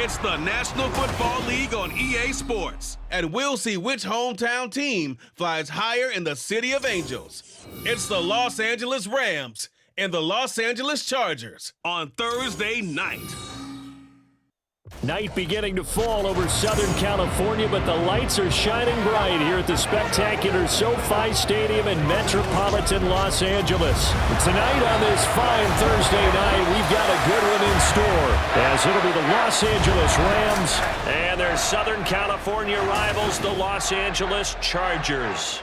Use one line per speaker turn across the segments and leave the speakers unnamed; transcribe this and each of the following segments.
It's the National Football League on EA Sports, and we'll see which hometown team flies higher in the City of Angels. It's the Los Angeles Rams and the Los Angeles Chargers on Thursday night.
Night beginning to fall over Southern California, but the lights are shining bright here at the spectacular SoFi Stadium in metropolitan Los Angeles. Tonight on this fine Thursday night, we've got a good one in store, as it'll be the Los Angeles Rams and their Southern California rivals, the Los Angeles Chargers.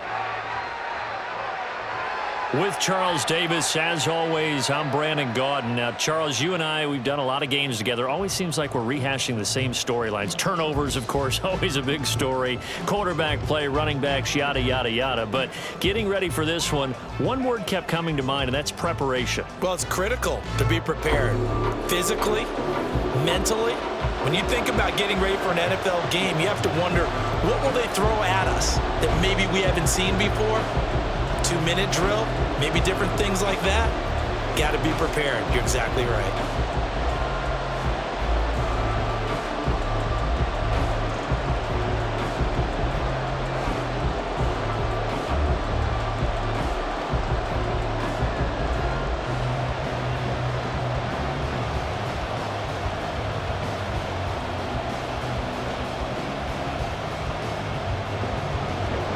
With Charles Davis, as always, I'm Brandon Gaudin. Now, Charles, you and I, we've done a lot of games together. Always seems like we're rehashing the same storylines. Turnovers, of course, always a big story. Quarterback play, running backs, yada, yada, yada. But getting ready for this one word kept coming to mind, and that's preparation.
Well, it's critical to be prepared. Physically, mentally. When you think about getting ready for an NFL game, you have to wonder, what will they throw at us that maybe we haven't seen before? 2-minute drill, maybe different things like that. Got to be prepared. You're exactly right.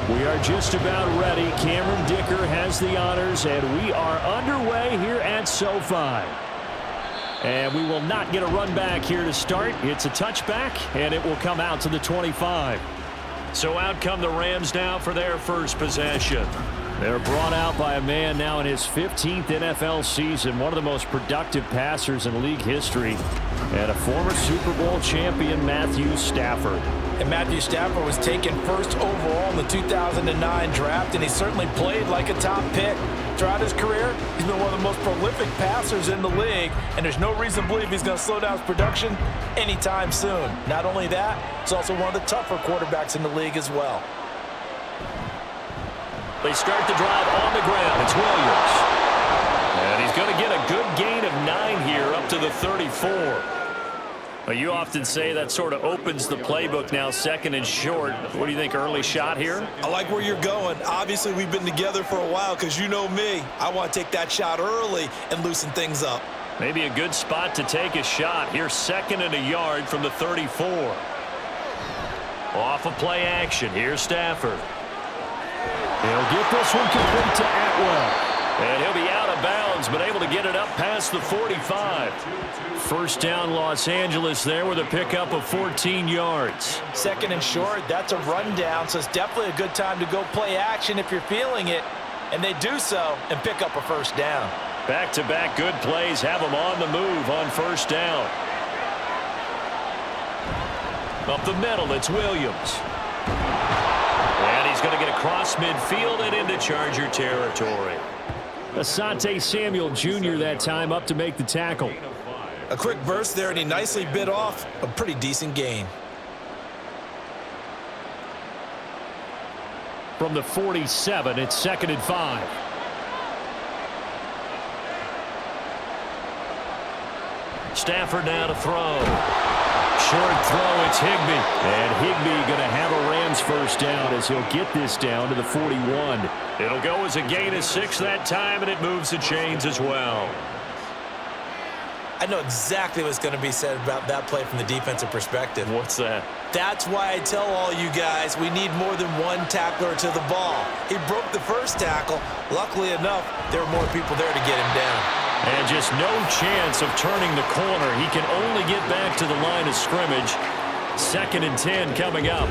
We are just about ready. Cameron Dicker has the honors, and we are underway here at SoFi. And we will not get a run back here to start. It's a touchback, and it will come out to the 25. So out come the Rams now for their first possession. They're brought out by a man now in his 15th NFL season, one of the most productive passers in league history, and a former Super Bowl champion, Matthew Stafford.
And Matthew Stafford was taken first overall in the 2009 draft, and he certainly played like a top pick. Throughout his career, he's been one of the most prolific passers in the league, and there's no reason to believe he's going to slow down his production anytime soon. Not only that, he's also one of the tougher quarterbacks in the league as well.
They start the drive on the ground. It's Williams. And he's going to get a good gain of 9 here up to the 34. Well, you often say that sort of opens the playbook now, second and short. What do you think, early shot here?
I like where you're going. Obviously, we've been together for a while because you know me. I want to take that shot early and loosen things up.
Maybe a good spot to take a shot. Here's 2nd and a yard from the 34. Off of play action. Here's Stafford. He'll get this one complete to Atwell. And he'll be out of bounds, but able to get it up past the 45. First down, Los Angeles there with a pickup of 14 yards.
2nd and short, that's a rundown, so it's definitely a good time to go play action if you're feeling it. And they do so and pick up a first down.
Back-to-back good plays have them on the move on first down. Up the middle, it's Williams. And he's going to get across midfield and into Charger territory. Asante Samuel Jr. that time up to make the tackle.
A quick burst there, and he nicely bit off a pretty decent gain.
From the 47, it's 2nd and 5. Stafford now to throw. Short throw, it's Higbee. And Higbee going to have a Rams first down as he'll get this down to the 41. It'll go as a gain of 6 that time, and it moves the chains as well.
I know exactly what's going to be said about that play from the defensive perspective.
What's that?
That's why I tell all you guys we need more than one tackler to the ball. He broke the first tackle. Luckily enough, there were more people there to get him down.
And just no chance of turning the corner. He can only get back to the line of scrimmage. 2nd and 10 coming up.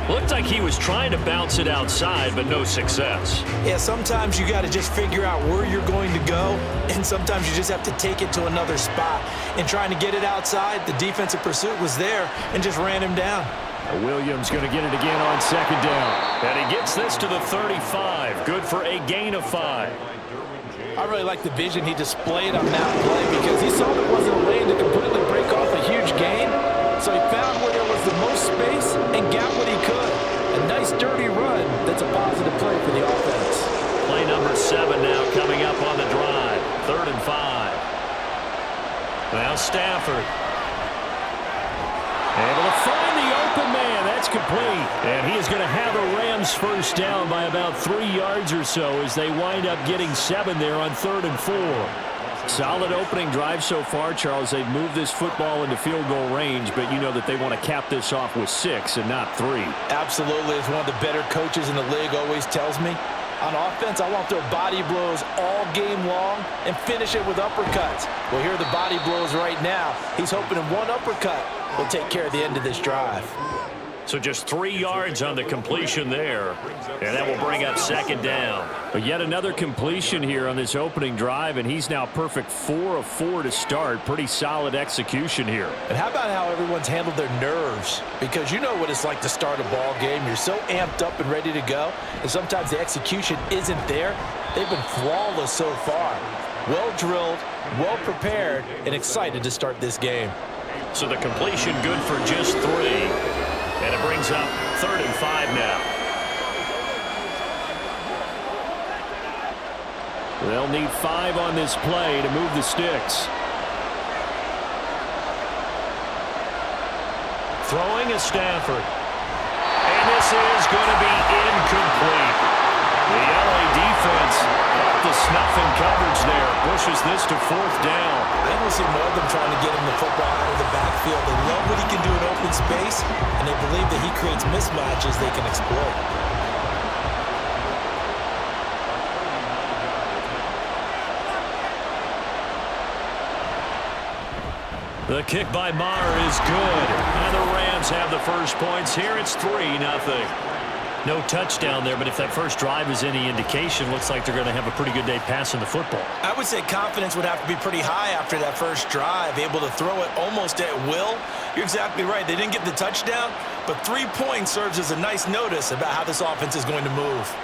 Looked like he was trying to bounce it outside, but no success.
Yeah, sometimes you got to just figure out where you're going to go, and sometimes you just have to take it to another spot. And trying to get it outside, the defensive pursuit was there and just ran him down.
Williams going to get it again on 2nd down. And he gets this to the 35. Good for a gain of 5.
I really like the vision he displayed on that play because he saw there wasn't a lane to completely break off a huge gain. So he found where there was the most space and got what he could. A nice dirty run that's a positive play for the offense.
Play number 7 now coming up on the drive. 3rd and 5. Now Stafford. Able to find the open man. That's complete. And he is going to have a Rams first down by about 3 yards or so as they wind up getting 7 there on 3rd and 4. Solid opening drive so far, Charles. They've moved this football into field goal range, but you know that they want to cap this off with 6 and not 3.
Absolutely. As one of the better coaches in the league always tells me, on offense, I want their body blows all game long and finish it with uppercuts. Well, here are the body blows right now. He's hoping in one uppercut will take care of the end of this drive.
So just 3 yards on the completion there, and that will bring up 2nd down. But yet another completion here on this opening drive, and he's now perfect 4 of 4 to start. Pretty solid execution here.
And how about how everyone's handled their nerves? Because you know what it's like to start a ball game. You're so amped up and ready to go, and sometimes the execution isn't there. They've been flawless so far. Well drilled, well prepared, and excited to start this game.
So the completion good for just 3. And it brings up 3rd and 5 now. They'll need 5 on this play to move the sticks. Throwing is Stafford. And this is going to be incomplete. The LA defense off the snuff in coverage there. Pushes this to 4th down.
I don't see more of them trying to get him the football out of the backfield. They love what he can do in open space, and they believe that he creates mismatches they can exploit.
The kick by Maher is good. And the Rams have the first points here. It's 3-0. No touchdown there, but if that first drive is any indication, looks like they're going to have a pretty good day passing the football.
I would say confidence would have to be pretty high after that first drive, able to throw it almost at will. You're exactly right. They didn't get the touchdown, but 3 points serves as a nice notice about how this offense is going to move.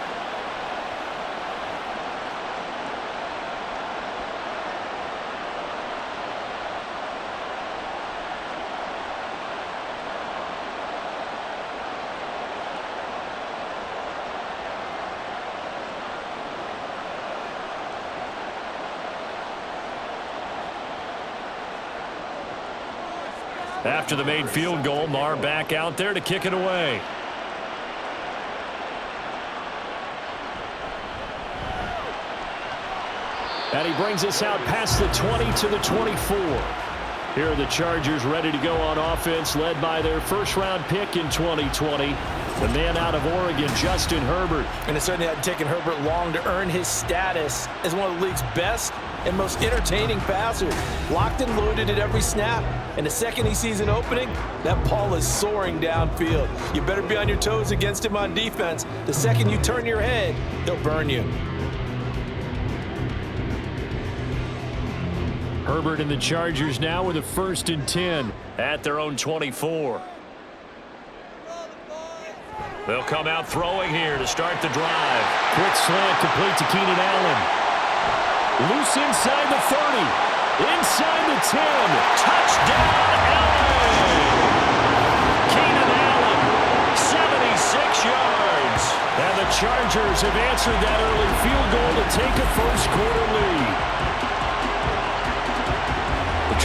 After the made field goal, Maher back out there to kick it away. And he brings us out past the 20 to the 24. Here are the Chargers ready to go on offense, led by their first-round pick in 2020, the man out of Oregon, Justin Herbert.
And it certainly hadn't taken Herbert long to earn his status as one of the league's best and most entertaining passers. Locked and loaded at every snap. And the second he sees an opening, that ball is soaring downfield. You better be on your toes against him on defense. The second you turn your head, he'll burn you.
Herbert and the Chargers now with a 1st and 10 at their own 24. They'll come out throwing here to start the drive. Quick slant complete to Keenan Allen. Loose inside the 30. Inside the 10. Touchdown, LA! Keenan Allen, 76 yards. And the Chargers have answered that early field goal to take a first-quarter lead.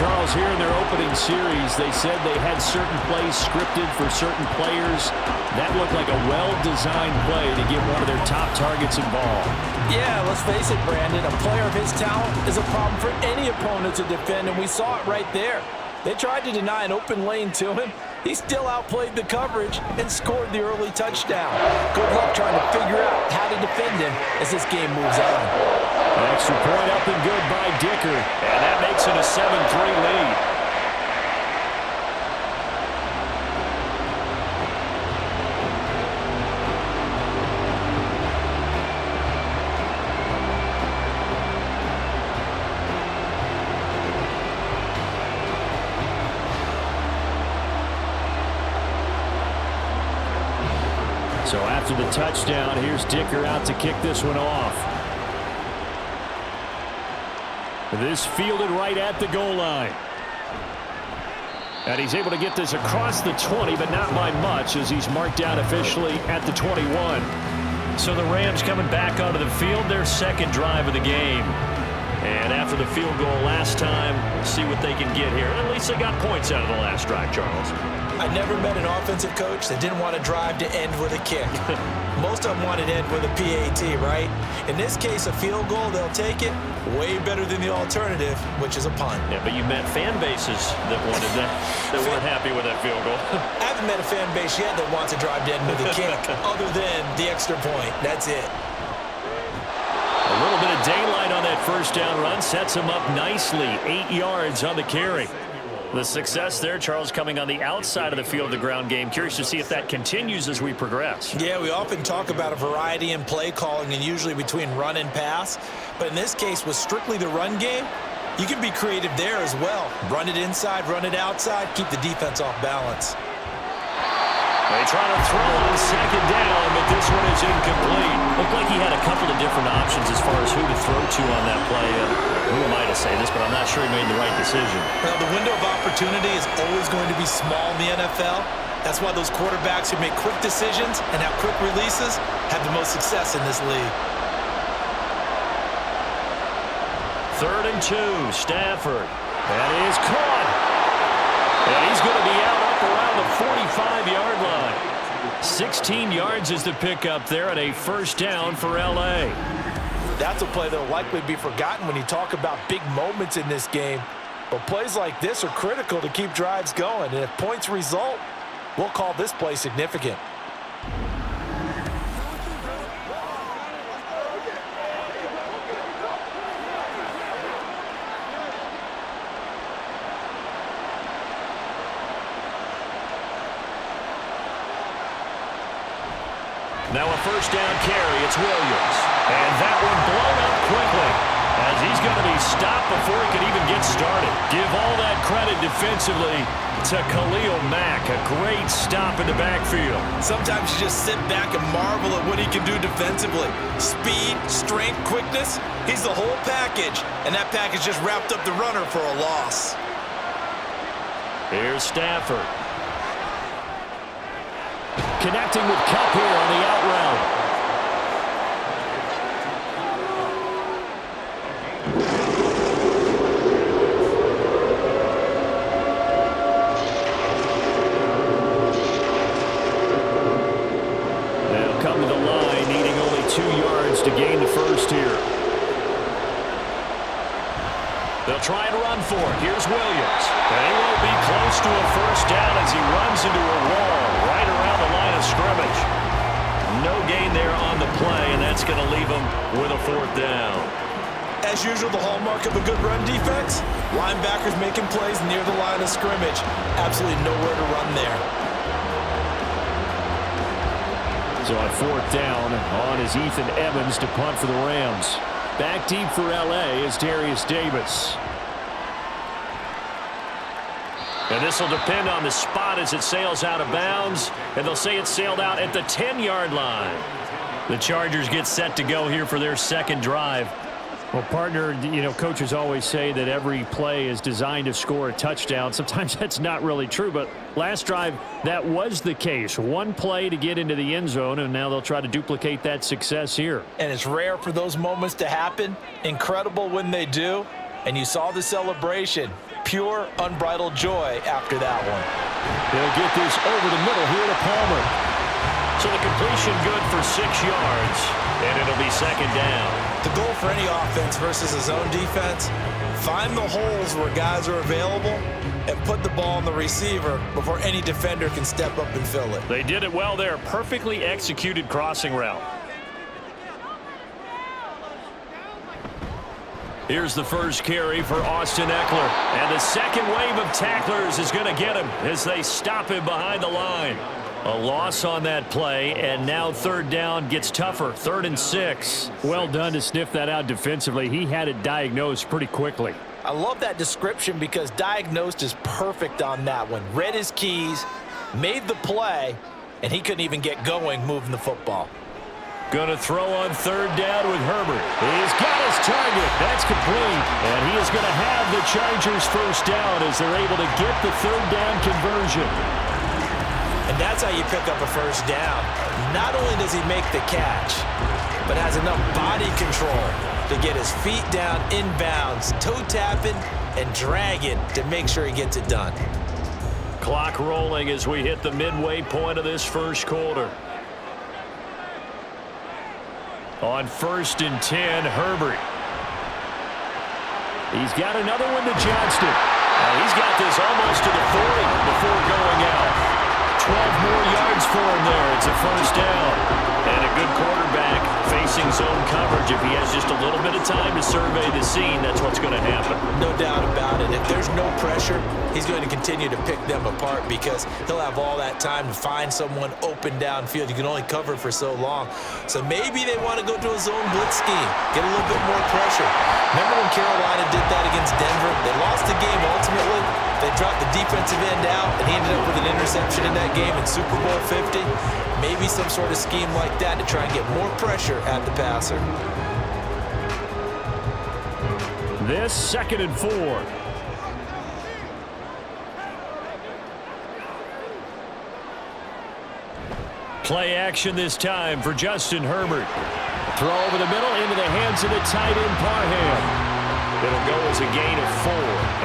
Charles, here in their opening series, they said they had certain plays scripted for certain players. That looked like a well-designed play to get one of their top targets involved.
Yeah, let's face it, Brandon. A player of his talent is a problem for any opponent to defend, and we saw it right there. They tried to deny an open lane to him. He still outplayed the coverage and scored the early touchdown. Good luck trying to figure out how to defend him as this game moves on.
Extra point up and good by Dicker, and that makes it a 7-3 lead. So after the touchdown, here's Dicker out to kick this one off. This fielded right at the goal line. And he's able to get this across the 20, but not by much, as he's marked out officially at the 21. So the Rams coming back onto the field, their second drive of the game. And after the field goal last time, we'll see what they can get here. At least they got points out of the last drive, Charles.
I never met an offensive coach that didn't want to drive to end with a kick. Most of them wanted to end with a PAT, right? In this case, a field goal, they'll take it. Way better than the alternative, which is a punt.
Yeah, but you met fan bases that wanted that, that weren't happy with that field goal.
I haven't met a fan base yet that wants to drive to end with a kick, other than the extra point. That's it.
A little bit of daylight on that first down run sets him up nicely. 8 yards on the carry. The success there, Charles, coming on the outside of the field, the ground game. Curious to see if that continues as we progress.
Yeah, we often talk about a variety in play calling and usually between run and pass. But in this case, with strictly the run game, you can be creative there as well. Run it inside, run it outside, keep the defense off balance.
They try to throw on second down, but this one is incomplete. Looked like he had a couple of different options as far as who to throw to on that play. Who am I to say this, but I'm not sure he made the right decision.
Well, the window of opportunity is always going to be small in the NFL. That's why those quarterbacks who make quick decisions and have quick releases have the most success in this league.
3rd and 2, Stafford. That is caught. And he's going to be out up around the 45-yard line. 16 yards is the pickup there at a first down for L.A.
That's a play that will likely be forgotten when you talk about big moments in this game. But plays like this are critical to keep drives going. And if points result, we'll call this play significant.
Now a first down carry, it's Williams. And that one blown up quickly as he's going to be stopped before he can even get started. Give all that credit defensively to Khalil Mack. A great stop in the backfield.
Sometimes you just sit back and marvel at what he can do defensively. Speed, strength, quickness, he's the whole package. And that package just wrapped up the runner for a loss.
Here's Stafford. Connecting with Kupp here on the out route. They'll come to the line, needing only 2 yards to gain the first here. They'll try and run for it. Here's Williams. They won't be close to a first down as he runs into a wall right around the line of scrimmage. No gain there on the play, and that's going to leave him with a 4th down.
As usual, the hallmark of a good run defense, linebackers making plays near the line of scrimmage. Absolutely nowhere to run there.
So on 4th down, on is Ethan Evans to punt for the Rams. Back deep for L.A. is Darius Davis. And this will depend on the spot as it sails out of bounds. And they'll say it sailed out at the 10-yard line. The Chargers get set to go here for their second drive. Well, partner, you know, coaches always say that every play is designed to score a touchdown. Sometimes that's not really true, but last drive, that was the case. One play to get into the end zone, and now they'll try to duplicate that success here.
And it's rare for those moments to happen. Incredible when they do. And you saw the celebration. Pure, unbridled joy after that one.
They'll get this over the middle here to Palmer. So the completion good for 6 yards, and it'll be second down.
The goal for any offense versus a zone defense, find the holes where guys are available and put the ball on the receiver before any defender can step up and fill it.
They did it well there. Perfectly executed crossing route. Here's the first carry for Austin Eckler. And the second wave of tacklers is going to get him as they stop him behind the line. A loss on that play, and now 3rd down gets tougher. 3rd and 6. Well done to sniff that out defensively. He had it diagnosed pretty quickly.
I love that description because diagnosed is perfect on that one. Read his keys, made the play, and he couldn't even get going moving the football.
Going to throw on 3rd down with Herbert. He's got his target. That's complete. And he is going to have the Chargers first down as they're able to get the 3rd down conversion.
And that's how you pick up a first down. Not only does he make the catch, but has enough body control to get his feet down inbounds, toe tapping and dragging to make sure he gets it done.
Clock rolling as we hit the midway point of this first quarter. On 1st and 10, Herbert. He's got another one to Johnston. He's got this almost to the 40 before going out. 12 more yards for him there. It's a first down. And a good quarterback facing zone coverage. If he has just a little bit of time to survey the scene, that's what's going to happen.
No doubt about it. If there's no pressure, he's going to continue to pick them apart because he'll have all that time to find someone open downfield. You can only cover for so long. So maybe they want to go to a zone blitz scheme, get a little bit more pressure. Remember when Carolina did that against Denver? They lost the game ultimately. They dropped the defensive end out, and he ended up with an interception in that game in Super Bowl 50. Maybe some sort of scheme like that to try and get more pressure at the passer.
This 2nd and 4. Play action this time for Justin Herbert. Throw over the middle into the hands of the tight end Parham. It'll go as a gain of 4.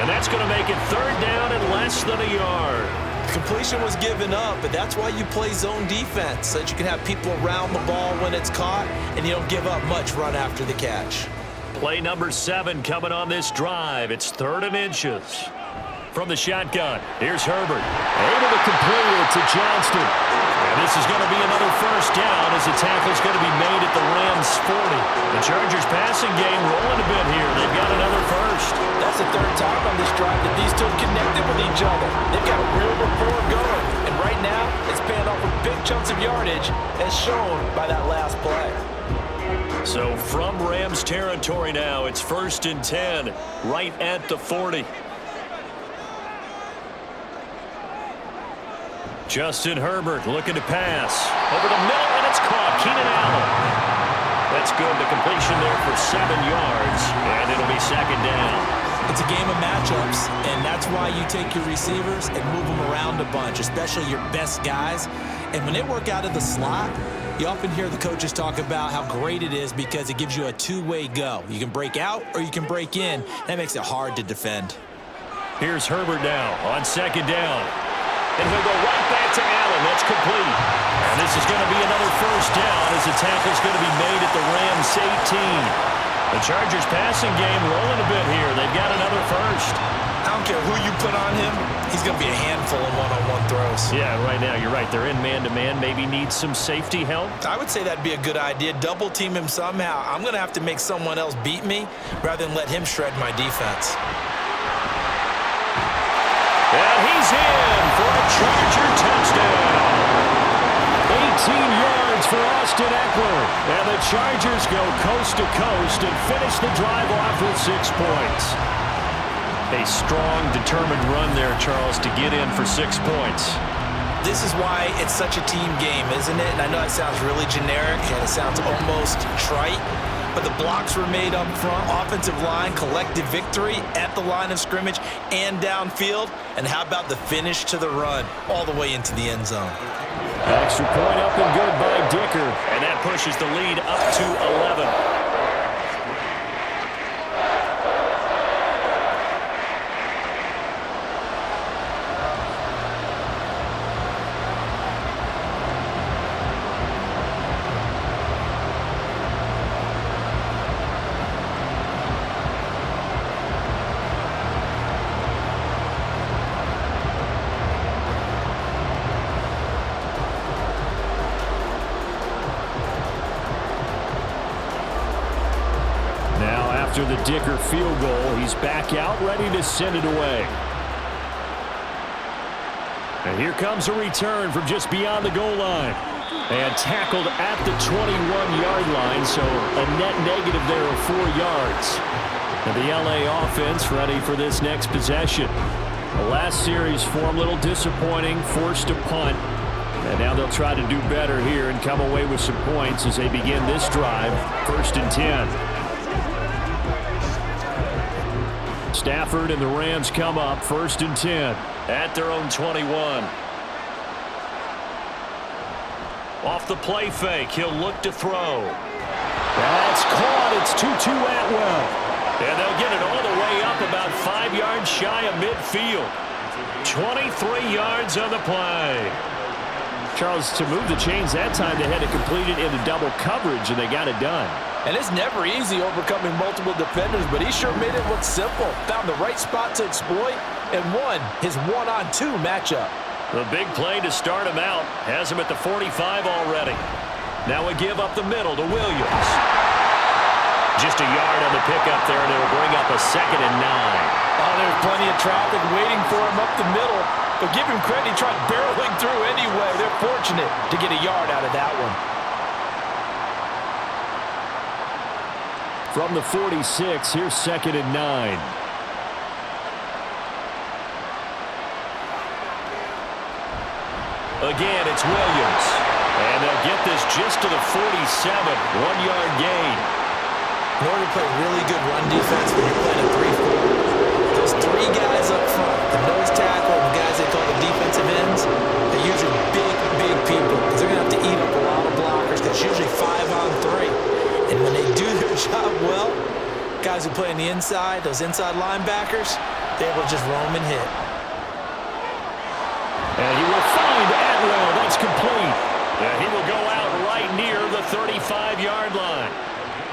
And that's going to make it 3rd down and less than a yard.
Completion was given up, but that's why you play zone defense, so that you can have people around the ball when it's caught, and you don't give up much run after the catch.
Play number 7 coming on this drive. It's 3rd and inches. From the shotgun, here's Herbert. Able to complete it to Johnston. And this is going to be another first down as the tackle's going to be made at the Rams 40. The Chargers passing game rolling a bit here. They've got another first.
That's the 3rd time on this drive that these two connected with each other. They've got a real rapport going. And right now, it's paying off with big chunks of yardage as shown by that last play.
So from Rams territory now, it's 1st and 10 right at the 40. Justin Herbert looking to pass. Over the middle, and it's caught. Keenan Allen. That's good. The completion there for 7 yards, and it'll be 2nd down.
It's a game of matchups, and that's why you take your receivers and move them around a bunch, especially your best guys. And when they work out of the slot, you often hear the coaches talk about how great it is because it gives you a two-way go. You can break out or you can break in. That makes it hard to defend.
Here's Herbert now on 2nd down. And he'll go right back to Allen. That's complete. And this is going to be another first down as the tackle's going to be made at the Rams 18. The Chargers passing game rolling a bit here. They've got another first.
I don't care who you put on him. He's going to be a handful in one-on-one throws.
Yeah, right now you're right. They're in man-to-man. Maybe need some safety help.
I would say that'd be a good idea. Double team him somehow. I'm going to have to make someone else beat me rather than let him shred my defense.
And he's in for a Charger touchdown. 18 yards for Austin Eckler. And the Chargers go coast to coast and finish the drive off with 6 points. A strong, determined run there, Charles, to get in for 6 points.
This is why it's such a team game, isn't it? And I know it sounds really generic and it sounds almost trite, but the blocks were made up front, offensive line, collective victory at the line of scrimmage and downfield. And how about the finish to the run all the way into the end zone?
Extra point up and good by Dicker. And that pushes the lead up to 11. After the Dicker field goal, he's back out, ready to send it away. And here comes a return from just beyond the goal line. And tackled at the 21-yard line, so a net negative there of 4 yards. And the LA offense ready for this next possession. The last series form a little disappointing, forced a punt. And now they'll try to do better here and come away with some points as they begin this drive, 1st and 10. Stafford and the Rams come up 1st and 10 at their own 21. Off the play fake, he'll look to throw. That's caught. It's Tutu Atwell. And they'll get it all the way up about 5 yards shy of midfield. 23 yards on the play. Charles, to move the chains that time, they had to complete it into double coverage, and they got it done.
And it's never easy overcoming multiple defenders, but he sure made it look simple. Found the right spot to exploit and won his one-on-two matchup.
The big play to start him out has him at the 45 already. Now a give up the middle to Williams. Just a yard on the pickup there, and it'll bring up a 2nd and 9.
Oh, there's plenty of traffic waiting for him up the middle. But give him credit, he tried barreling through anyway. They're fortunate to get a yard out of that one.
From the 46, here's 2nd and 9. Again, it's Williams. And they'll get this just to the 47, 1-yard gain.
In order to play really good run defense when you're playing a 3-4, those 3 guys up front, the nose tackle and the guys they call the defensive ends, they're usually big people because they're going to have to eat up a lot of blockers because it's usually 5-on-3. And when they do their job well, guys who play on the inside, those inside linebackers, they're able to just roam and hit.
And he will find Atwell. That's complete. And he will go out right near the 35-yard line.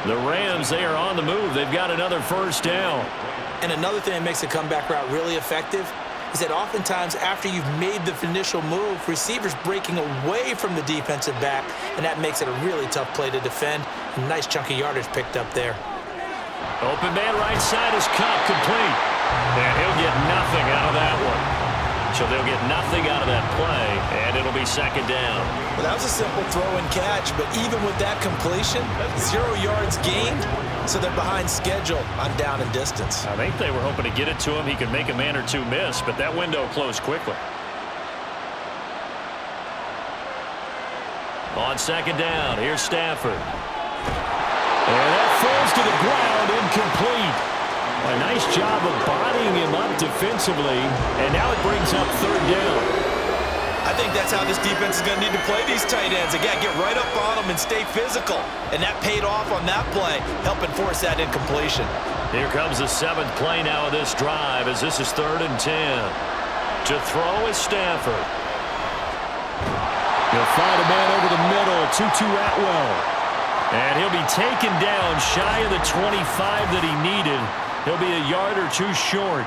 The Rams, they are on the move. They've got another first down.
And another thing that makes a comeback route really effective is that oftentimes after you've made the initial move, receivers breaking away from the defensive back, and that makes it a really tough play to defend. A nice chunk of yardage picked up there.
Open man right side is caught, complete. And he'll get nothing out of that one. So they'll get nothing out of that play, and it'll be 2nd down.
Well, that was a simple throw and catch, but even with that completion, 0 yards gained, so they're behind schedule on down and distance.
I think they were hoping to get it to him. He could make a man or two miss, but that window closed quickly. On 2nd down, here's Stafford. And that falls to the ground, incomplete. A nice job of bodying him up defensively, and now it brings up 3rd down.
I think that's how this defense is going to need to play these tight ends. Again, get right up on them and stay physical. And that paid off on that play, helping force that incompletion.
Here comes the 7th play now of this drive, as this is 3rd and 10. To throw is Stafford. He'll find a man over the middle, Tutu Atwell. And he'll be taken down shy of the 25 that he needed. He'll be a yard or two short.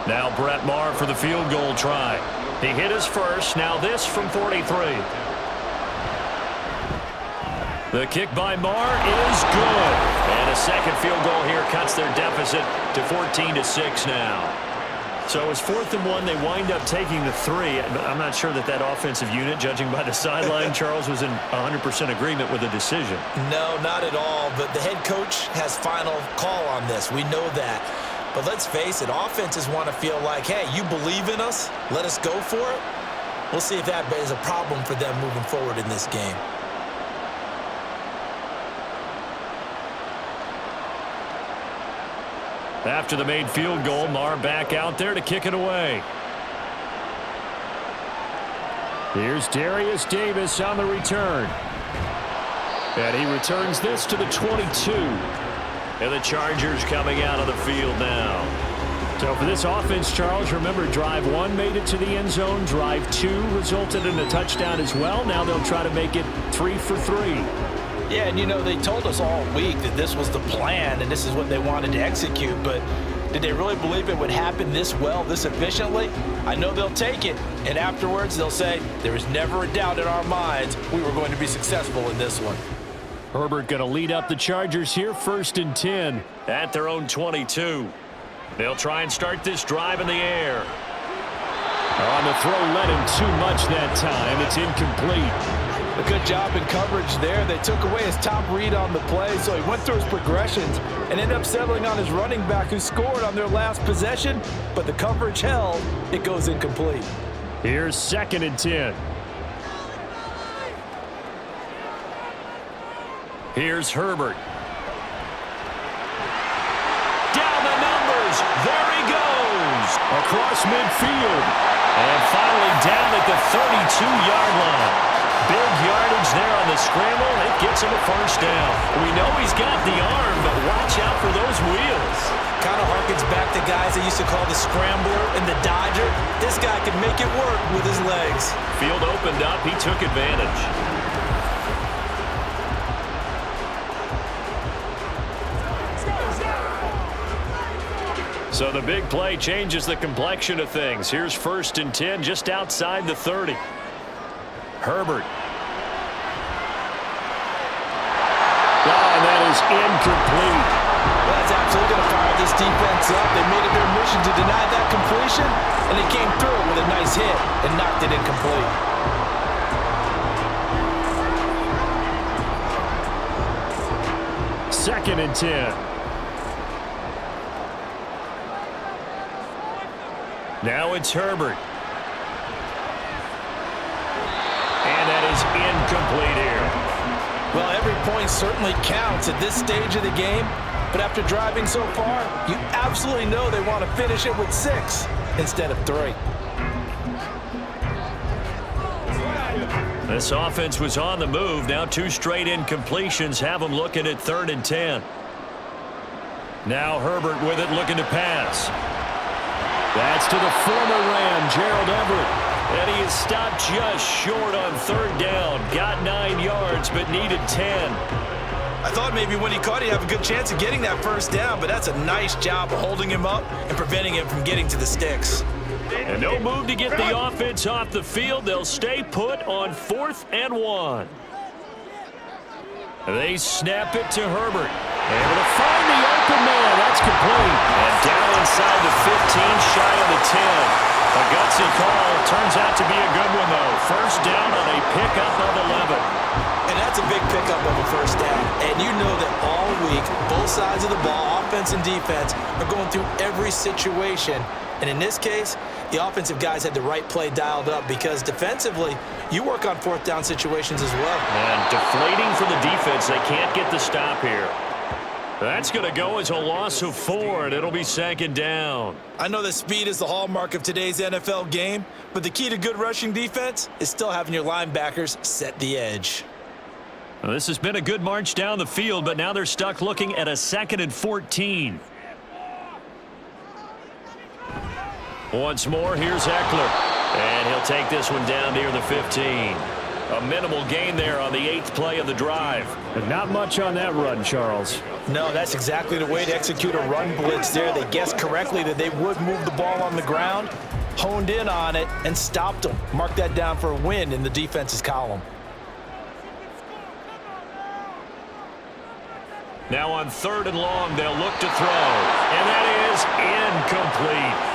Now Brett Maher for the field goal try. He hit his first. Now this from 43. The kick by Maher is good. And a 2nd field goal here cuts their deficit to 14-6 now. So it's 4th and 1. They wind up taking the 3. I'm not sure that offensive unit, judging by the sideline, Charles, was in 100% agreement with the decision.
No, not at all. But the head coach has final call on this. We know that. But let's face it, offenses want to feel like, hey, you believe in us, let us go for it. We'll see if that is a problem for them moving forward in this game.
After the made field goal, Maher back out there to kick it away. Here's Darius Davis on the return. And he returns this to the 22. And the Chargers coming out of the field now. So for this offense, Charles, remember, drive 1 made it to the end zone. Drive 2 resulted in a touchdown as well. Now they'll try to make it 3 for 3.
Yeah, and you know, they told us all week that this was the plan and this is what they wanted to execute, but did they really believe it would happen this well, this efficiently? I know they'll take it, and afterwards they'll say, there was never a doubt in our minds we were going to be successful in this one.
Herbert going to lead up the Chargers here, 1st and 10 at their own 22. They'll try and start this drive in the air. On the throw, led him too much that time. It's incomplete.
A good job in coverage there. They took away his top read on the play, so he went through his progressions and ended up settling on his running back who scored on their last possession, but the coverage held. It goes incomplete.
Here's 2nd and 10. Here's Herbert. Down the numbers. There he goes. Across midfield. And finally down at the 32-yard line. Big yardage there on the scramble. It gets him a first down. We know he's got the arm, but watch out for those wheels.
Kind of harkens back to guys they used to call the scrambler and the dodger. This guy can make it work with his legs.
Field opened up. He took advantage. So the big play changes the complexion of things. Here's 1st and 10 just outside the 30. Herbert. And that is incomplete.
Well, that's absolutely going to fire this defense up. They made it their mission to deny that completion, and they came through it with a nice hit and knocked it incomplete.
Second and 10. Now it's Herbert. And that is incomplete here.
Well, every point certainly counts at this stage of the game, but after driving so far, you absolutely know they want to finish it with 6 instead of 3.
This offense was on the move. Now 2 straight incompletions have them looking at 3rd and 10. Now Herbert with it, looking to pass. That's to the former Ram, Gerald Everett. And he is stopped just short on 3rd down. Got 9 yards, but needed 10.
I thought maybe when he caught it, he'd have a good chance of getting that first down, but that's a nice job of holding him up and preventing him from getting to the sticks.
And no move to get the offense off the field. They'll stay put on 4th and 1. They snap it to Herbert. Able to find the open man. That's complete. And down inside the 15, shy of the 10. A gutsy call. Turns out to be a good one, though. First down on a pickup of 11.
And that's a big pickup of a first down. And you know that all week, both sides of the ball, offense and defense, are going through every situation. And in this case, the offensive guys had the right play dialed up because defensively, you work on 4th down situations as well.
And deflating for the defense. They can't get the stop here. That's going to go as a loss of 4, and it'll be 2nd down.
I know that speed is the hallmark of today's NFL game, but the key to good rushing defense is still having your linebackers set the edge.
Well, this has been a good march down the field, but now they're stuck looking at a 2nd and 14. Once more, here's Eckler. And he'll take this one down near the 15. A minimal gain there on the 8th play of the drive.
But not much on that run, Charles.
No, that's exactly the way to execute a run blitz there. They guessed correctly that they would move the ball on the ground, honed in on it, and stopped them. Mark that down for a win in the defense's column.
Now on 3rd and long, they'll look to throw. And that is incomplete.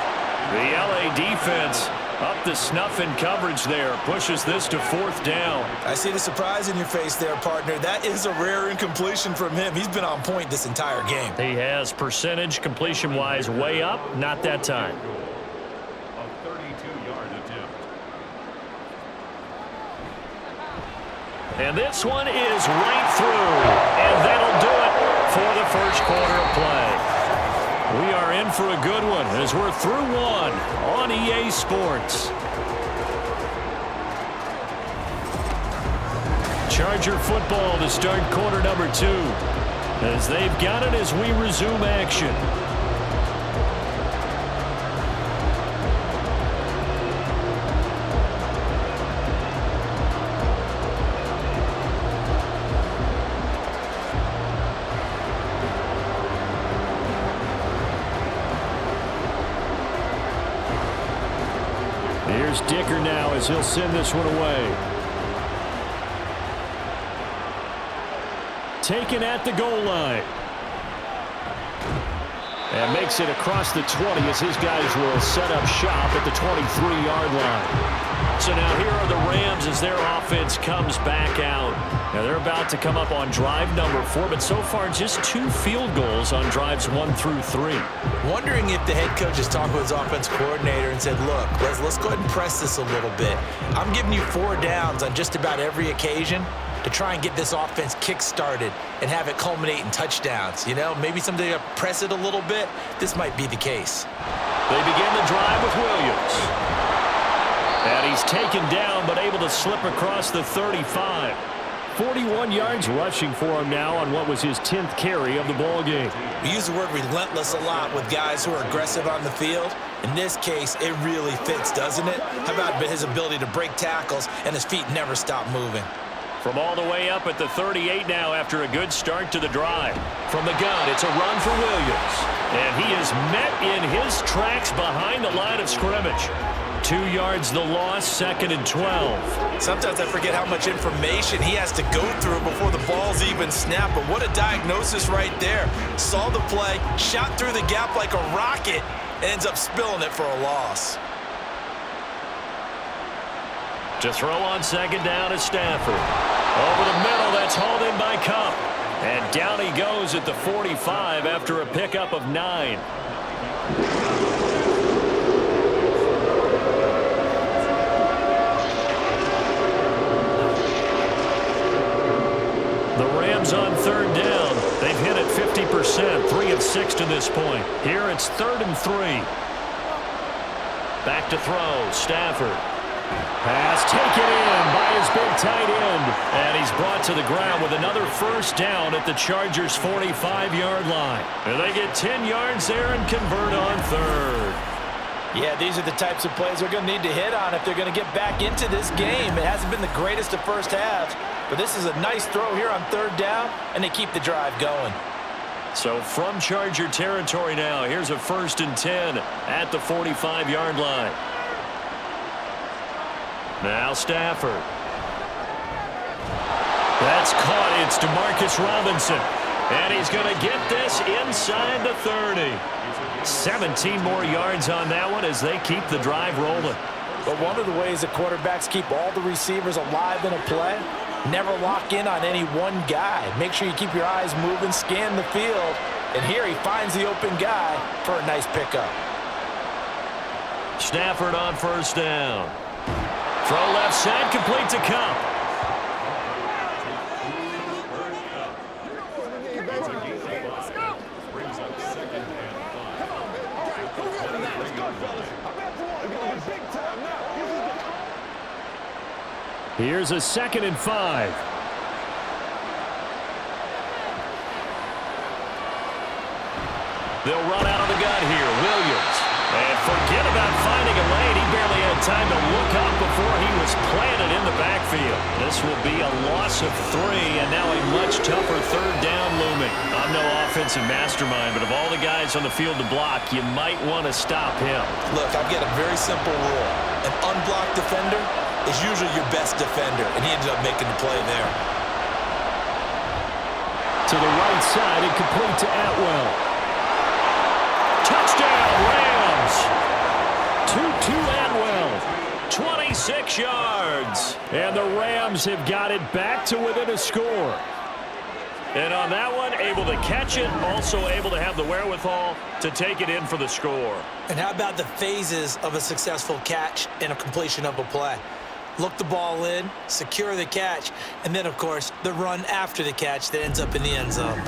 The LA defense up to snuff in coverage there. Pushes this to 4th down.
I see the surprise in your face there, partner. That is a rare incompletion from him. He's been on point this entire game.
He has percentage completion-wise way up. Not that time.
A 32-yard attempt.
And this one is right through. And that'll do it for the first quarter of play. We are in for a good one as we're through 1 on EA Sports. Charger football to start quarter number 2 as they've got it as we resume action. Here's Dicker now as he'll send this one away. Taken at the goal line. And makes it across the 20 as his guys will set up shop at the 23-yard line. So now here are the Rams as their offense comes back out. Now they're about to come up on drive number 4, but so far just 2 field goals on drives 1 through 3.
Wondering if the head coach has talked with his offense coordinator and said, look, let's go ahead and press this a little bit. I'm giving you 4 downs on just about every occasion. to try and get this offense kick-started and have it culminate in touchdowns. You know, maybe something to press it a little bit. This might be the case.
They begin the drive with Williams. And he's taken down but able to slip across the 35. 41 yards rushing for him now on what was his 10th carry of the ball game.
We use the word relentless a lot with guys who are aggressive on the field. In this case, it really fits, doesn't it? How about his ability to break tackles and his feet never stop moving?
From all the way up at the 38 now after a good start to the drive. From the gun, it's a run for Williams. And he is met in his tracks behind the line of scrimmage. 2 yards the loss, 2nd and 12.
Sometimes I forget how much information he has to go through before the ball's even snapped. But what a diagnosis right there. Saw the play, shot through the gap like a rocket, and ends up spilling it for a loss.
To throw on 2nd down is Stafford. Over the middle, that's hauled in by Cup. And down he goes at the 45 after a pickup of 9. The Rams on 3rd down. They've hit it 50%, 3 of 6 to this point. Here it's 3rd and 3. Back to throw, Stafford. Pass taken in by his big tight end. And he's brought to the ground with another 1st down at the Chargers' 45-yard line. And they get 10 yards there and convert on 3rd.
Yeah, these are the types of plays they're going to need to hit on if they're going to get back into this game. It hasn't been the greatest of first halves, but this is a nice throw here on 3rd down, and they keep the drive going.
So from Charger territory now, here's a 1st and 10 at the 45-yard line. Now Stafford. That's caught. It's DeMarcus Robinson. And he's going to get this inside the 30. 17 more yards on that one as they keep the drive rolling.
But one of the ways the quarterbacks keep all the receivers alive in a play, never lock in on any one guy. Make sure you keep your eyes moving, scan the field. And here he finds the open guy for a nice pickup.
Stafford on 1st down. Throw left side, complete to Cup. Here's a 2nd and 5. They'll run out of the gun here. Williams. And forget about finding a lane. He barely had time to look up before he was planted in the backfield. This will be a loss of 3, and now a much tougher 3rd down looming. I'm no offensive mastermind, but of all the guys on the field to block, you might want to stop him.
Look, I've got a very simple rule. An unblocked defender is usually your best defender, and he ended up making the play there.
To the right side and complete to Atwell. Touchdown, Rams! 2-2 Atwell. 26 yards. And the Rams have got it back to within a score. And on that one, able to catch it, also able to have the wherewithal to take it in for the score.
And how about the phases of a successful catch and a completion of a play? Look the ball in, secure the catch, and then, of course, the run after the catch that ends up in the end zone.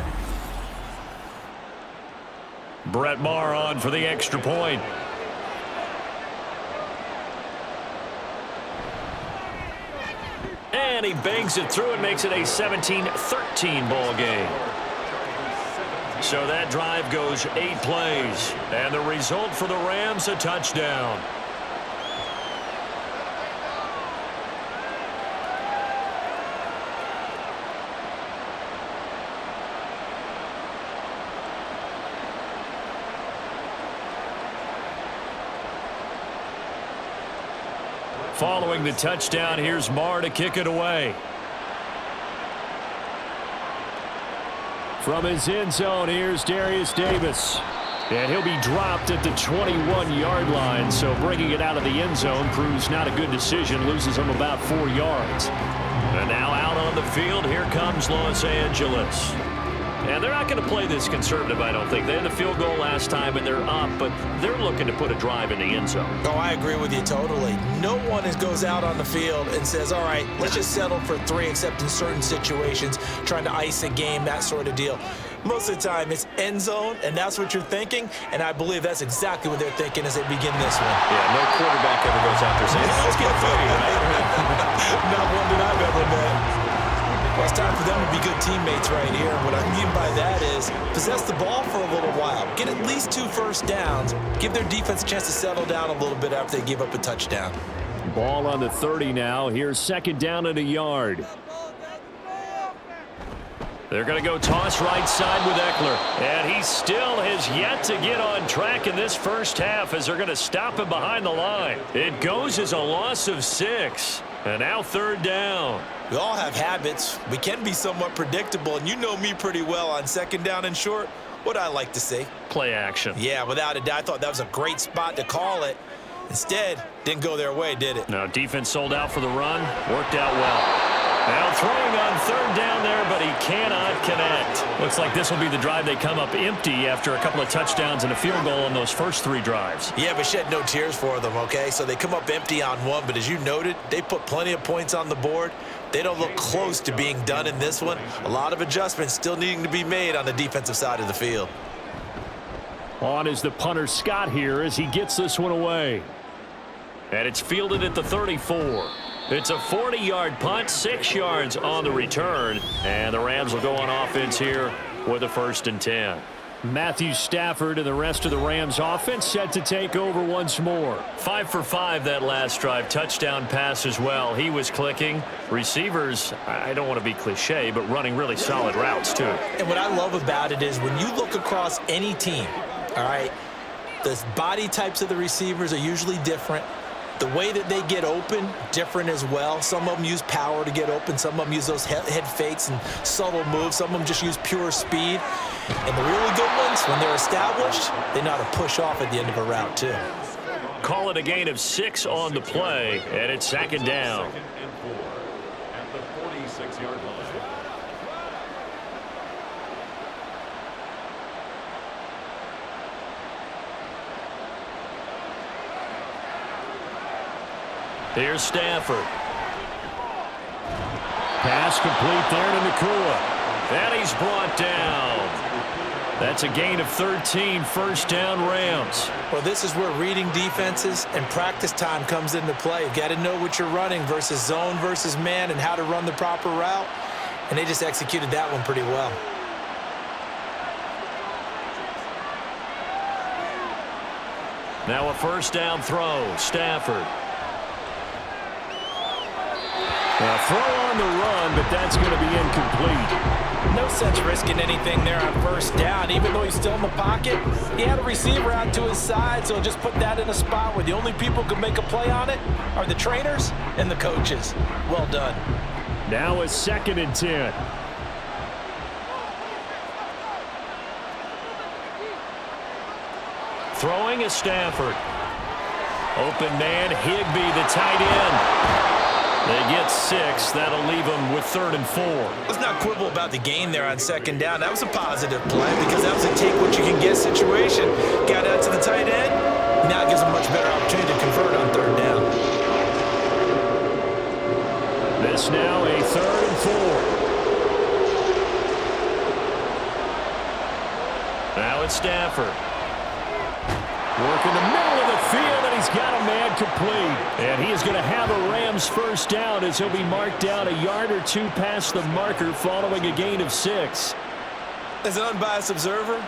Brett Maher on for the extra point. And he bangs it through and makes it a 17-13 ball game. So that drive goes 8 plays. And the result for the Rams, a touchdown. Following the touchdown, here's Maher to kick it away. From his end zone, here's Darius Davis. And he'll be dropped at the 21-yard line, so bringing it out of the end zone proves not a good decision, loses him about 4 yards. And now out on the field, here comes Los Angeles. And they're not going to play this conservative, I don't think. They had the field goal last time, and they're up, but they're looking to put a drive in the end zone.
Oh, I agree with you totally. No one goes out on the field and says, all right, let's just settle for 3, except in certain situations, trying to ice a game, that sort of deal. Most of the time, it's end zone, and that's what you're thinking, and I believe that's exactly what they're thinking as they begin this one.
Yeah, no quarterback ever goes out there saying, let's get 30, right?
Not one that I've ever met. Well, it's time for them to be good teammates right here. And what I mean by that is possess the ball for a little while. Get at least 2 first downs. Give their defense a chance to settle down a little bit after they give up a touchdown.
Ball on the 30 now. Here's 2nd down and a yard. They're going to go toss right side with Eckler. And he still has yet to get on track in this first half as they're going to stop him behind the line. It goes as a loss of 6. And now 3rd down.
We all have habits. We can be somewhat predictable, and you know me pretty well on 2nd down and short. What I like to see.
Play action.
Yeah, without a doubt. I thought that was a great spot to call it. Instead, didn't go their way, did it?
No, defense sold out for the run. Worked out well. Now throwing on 3rd down there, but he cannot connect. Looks like this will be the drive they come up empty after a couple of touchdowns and a field goal on those first 3 drives.
Yeah, but shed no tears for them, okay? So they come up empty on 1, but as you noted, they put plenty of points on the board. They don't look close to being done in this one. A lot of adjustments still needing to be made on the defensive side of the field.
On is the punter Scott here as he gets this one away. And it's fielded at the 34. It's a 40-yard punt, 6 yards on the return. And the Rams will go on offense here with a 1st and 10. Matthew Stafford and the rest of the Rams offense set to take over once more. 5 for 5 that last drive. Touchdown pass as well. He was clicking. Receivers, I don't want to be cliche, but running really solid routes too.
And what I love about it is when you look across any team, all right, the body types of the receivers are usually different. The way that they get open, different as well. Some of them use power to get open. Some of them use those head fakes and subtle moves. Some of them just use pure speed. And the really good ones, when they're established, they know how to push off at the end of a route, too.
Call it a gain of 6 on the play, and it's 2nd down.
At the 46-yard line.
Here's Stafford. Pass complete there to Nakua. And he's brought down. That's a gain of 13, 1st down Rams.
Well, this is where reading defenses and practice time comes into play. You've got to know what you're running versus zone versus man and how to run the proper route. And they just executed that one pretty well.
Now a 1st down throw. Stafford. A throw on the run, but that's going to be incomplete.
No sense risking anything there on 1st down. Even though he's still in the pocket, he had a receiver out to his side, so just put that in a spot where the only people who can make a play on it are the trainers and the coaches. Well done.
Now a 2nd and 10. Throwing is Stafford. Open man, Higbee, the tight end. They get 6. That'll leave them with 3rd and 4.
Let's not quibble about the gain there on 2nd down. That was a positive play because that was a take what you can get situation. Got out to the tight end. Now it gives them a much better opportunity to convert on 3rd down.
This now a 3rd and 4. Now it's Stafford. Work in the middle of the field, and he's got a man complete. And he is going to have a Rams 1st down as he'll be marked down a yard or 2 past the marker following a gain of 6.
As an unbiased observer,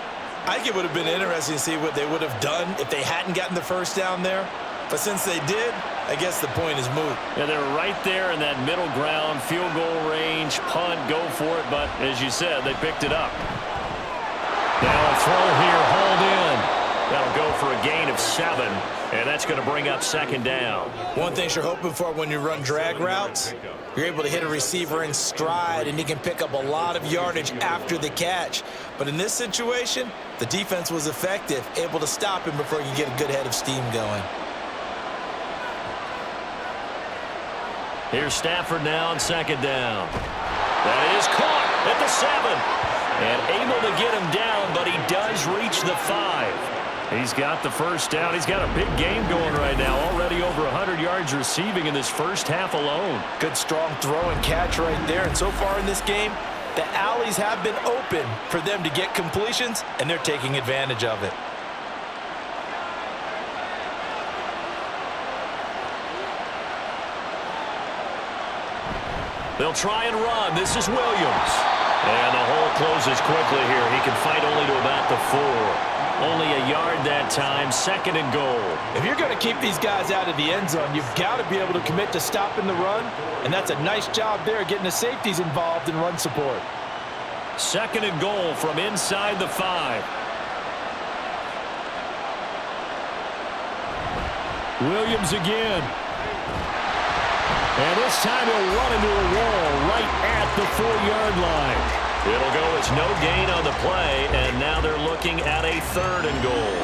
I think it would have been interesting to see what they would have done if they hadn't gotten the 1st down there. But since they did, I guess the point is moot.
And they're right there in that middle ground, field goal range, punt, go for it. But as you said, they picked it up. Now a throw here, hauled in. That'll go for a gain of 7, and that's going to bring up 2nd down.
One thing you're hoping for when you run drag routes, you're able to hit a receiver in stride, and he can pick up a lot of yardage after the catch. But in this situation, the defense was effective, able to stop him before he could get a good head of steam going. Here's Stafford now on 2nd down. That is caught at the 7.
And able to get him down, but he does reach the 5. He's got the first down. He's got a big game going right now. Already over 100 yards receiving in this first half alone.
Good strong throw and catch right there. And so far in this game, the alleys have been open for them to get completions, and they're taking advantage of it.
They'll try and run. This is Williams. And the hole closes quickly here. He can fight only to about the 4. Only a yard that time. 2nd and goal.
If you're going to keep these guys out of the end zone, you've got to be able to commit to stopping the run. And that's a nice job there, getting the safeties involved in run support.
2nd and goal from inside the 5. Williams again. And this time he'll run into a wall right at the 4-yard line. It'll go as no gain on the play, and now they're looking at a 3rd and goal.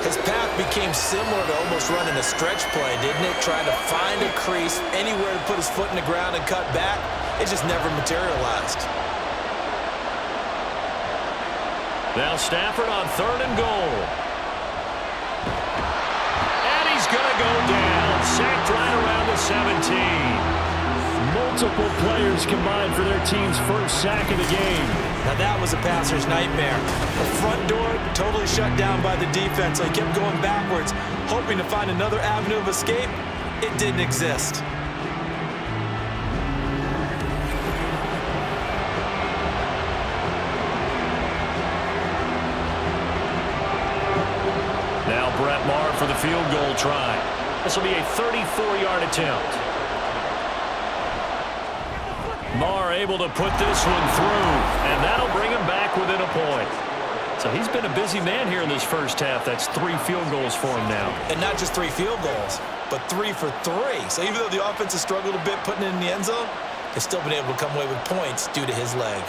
His path became similar to almost running a stretch play, didn't it? Trying to find a crease, anywhere to put his foot in the ground and cut back. It just never materialized.
Now Stafford on 3rd and goal. And he's going to go down. Sacked right around the 17.
Multiple players combined for their team's first sack of the game.
Now that was a passer's nightmare. The front door totally shut down by the defense, so he kept going backwards, hoping to find another avenue of escape. It didn't exist.
Now Brett Maher for the field goal try. This will be a 34-yard attempt. Maher able to put this one through, and that'll bring him back within a point. So he's been a busy man here in this first half. That's 3 field goals for him now.
And not just 3 field goals, but 3 for 3. So even though the offense has struggled a bit putting it in the end zone, they've still been able to come away with points due to his leg.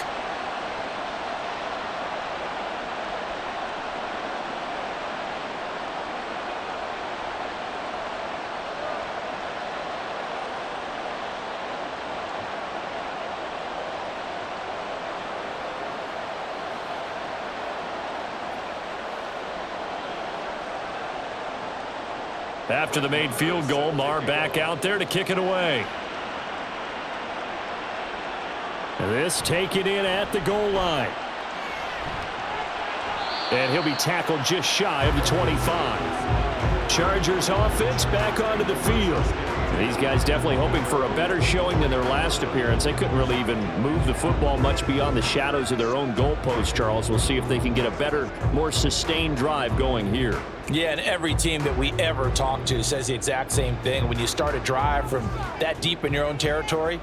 After the made field goal, Maher back out there to kick it away. This taken in at the goal line. And he'll be tackled just shy of the 25. Chargers offense back onto the field. These guys definitely hoping for a better showing than their last appearance. They couldn't really even move the football much beyond the shadows of their own goalpost, Charles. We'll see if they can get a better, more sustained drive going here.
Yeah, and every team that we ever talk to says the exact same thing. When you start a drive from that deep in your own territory,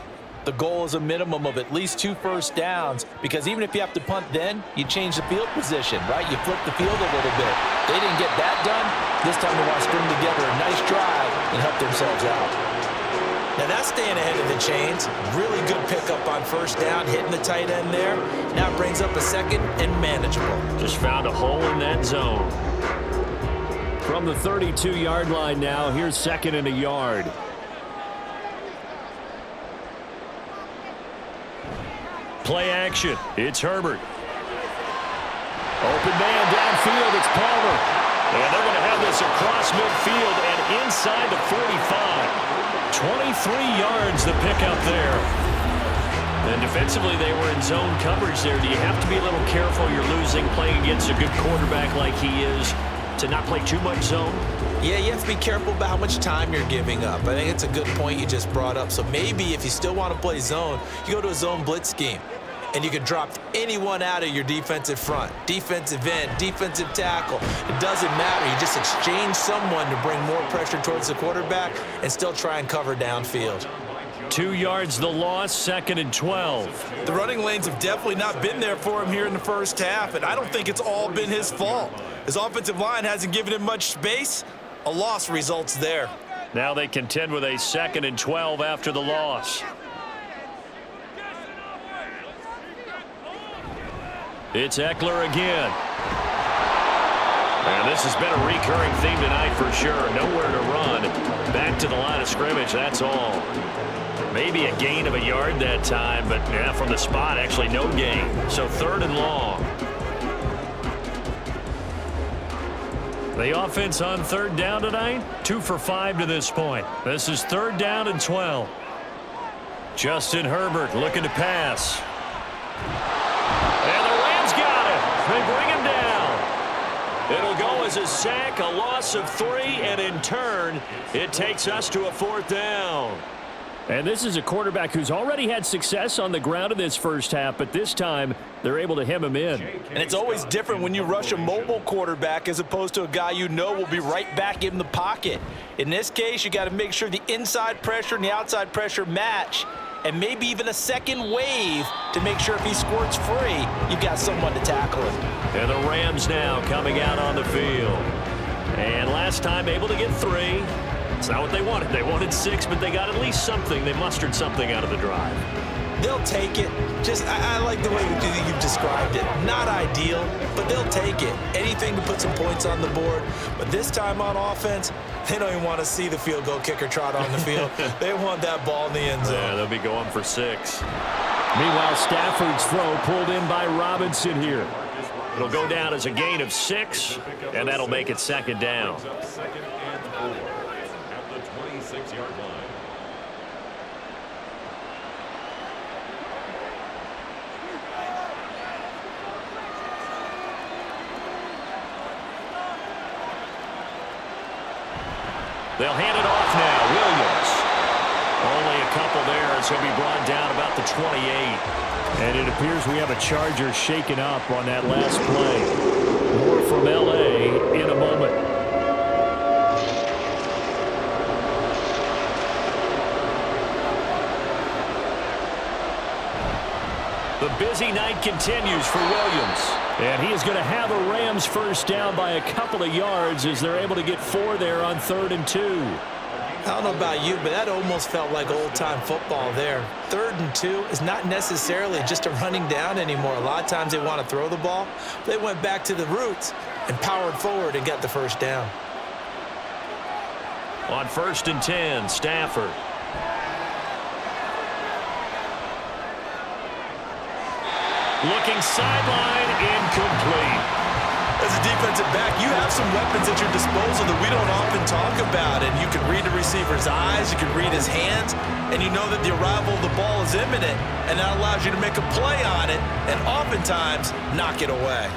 the goal is a minimum of at least 2 first downs, because even if you have to punt then, you change the field position, right? You flip the field a little bit. They didn't get that done. This time they want to string together a nice drive and help themselves out.
Now that's staying ahead of the chains. Really good pickup on first down, hitting the tight end there. Now brings up a 2nd and manageable.
Just found a hole in that zone. From the 32-yard line now, here's 2nd and a yard. Play action. It's Herbert. Open man downfield. It's Palmer. And they're going to have this across midfield and inside the 45. 23 yards the pickup there. And defensively, they were in zone coverage there. Do you have to be a little careful? You're losing, playing against a good quarterback like he is, to not play too much zone?
Yeah, you have to be careful about how much time you're giving up. I think it's a good point you just brought up. So maybe if you still want to play zone, you go to a zone blitz scheme. And you can drop anyone out of your defensive front. Defensive end, defensive tackle. It doesn't matter. You just exchange someone to bring more pressure towards the quarterback and still try and cover downfield.
2 yards the loss, 2nd and 12.
The running lanes have definitely not been there for him here in the first half, and I don't think it's all been his fault. His offensive line hasn't given him much space. A loss results there.
Now they contend with a 2nd and 12 after the loss. It's Eckler again. And this has been a recurring theme tonight for sure. Nowhere to run. Back to the line of scrimmage, that's all. Maybe a gain of a yard that time, but yeah, from the spot, actually no gain. So 3rd and long. The offense on 3rd down tonight, 2 for 5 to this point. This is 3rd down and 12. Justin Herbert looking to pass. And the Rams got it. They bring him down. It'll go as a sack, a loss of 3, and in turn, it takes us to a 4th down. And this is a quarterback who's already had success on the ground in this first half, but this time they're able to hem him in.
And it's always different when you rush a mobile quarterback as opposed to a guy you know will be right back in the pocket. In this case, you got to make sure the inside pressure and the outside pressure match, and maybe even a second wave to make sure if he squirts free, you've got someone to tackle him.
And the Rams now coming out on the field. And last time able to get 3. It's not what they wanted. They wanted 6, but they got at least something. They mustered something out of the drive.
They'll take it. I like the way you've described it. Not ideal, but they'll take it. Anything to put some points on the board. But this time on offense, they don't even want to see the field goal kicker trot on the field. They want that ball in the end zone.
Yeah, they'll be going for 6.
Meanwhile, Stafford's throw pulled in by Robinson here.
It'll go down as a gain of 6, and that'll make it 2nd down.
2nd and 4 at the 26-yard line.
They'll hand it off now. Williams. Only a couple there as he'll be brought down about the 28.
And it appears we have a Charger shaken up on that last play. More from L.A. in a moment.
The busy night continues for Williams.
And he is going to have a Rams first down by a couple of yards as they're able to get 4 there on 3rd and 2.
I don't know about you, but that almost felt like old-time football there. 3rd and 2 is not necessarily just a running down anymore. A lot of times they want to throw the ball. They went back to the roots and powered forward and got the first down.
On 1st and 10, Stafford. Looking sideline, incomplete.
As a defensive back, you have some weapons at your disposal that we don't often talk about. And you can read the receiver's eyes, you can read his hands, and you know that the arrival of the ball is imminent. And that allows you to make a play on it and oftentimes knock it away.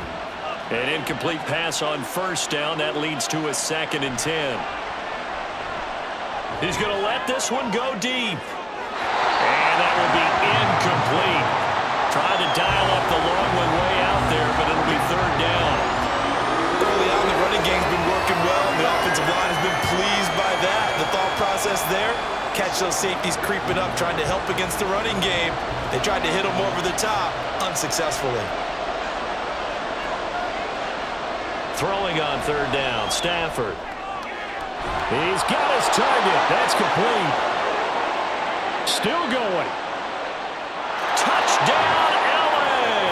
An incomplete pass on 1st down. That leads to a 2nd and 10. He's going to let this one go deep. And that will be incomplete. Tried to dial up the long one way out there, but it'll be 3rd down.
Early on, the running game's been working well. The offensive line has been pleased by that. The thought process there, catch those safeties creeping up, trying to help against the running game. They tried to hit them over the top, unsuccessfully.
Throwing on 3rd down, Stafford. He's got his target. That's complete. Still going. Touchdown, L.A.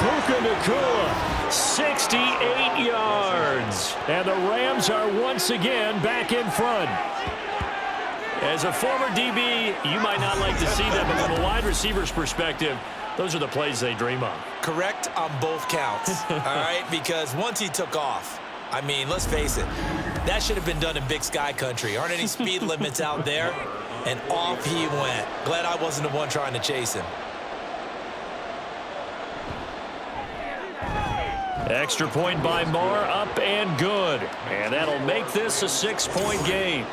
Puka Nacua, 68 yards. And the Rams are once again back in front. As a former DB, you might not like to see that, but from a wide receiver's perspective, those are the plays they dream of.
Correct on both counts, all right? Because once he took off, I mean, let's face it, that should have been done in Big Sky Country. Aren't any speed limits out there? And off he went. Glad I wasn't the one trying to chase him.
Extra point by Marr, up and good. And that'll make this a 6-point game.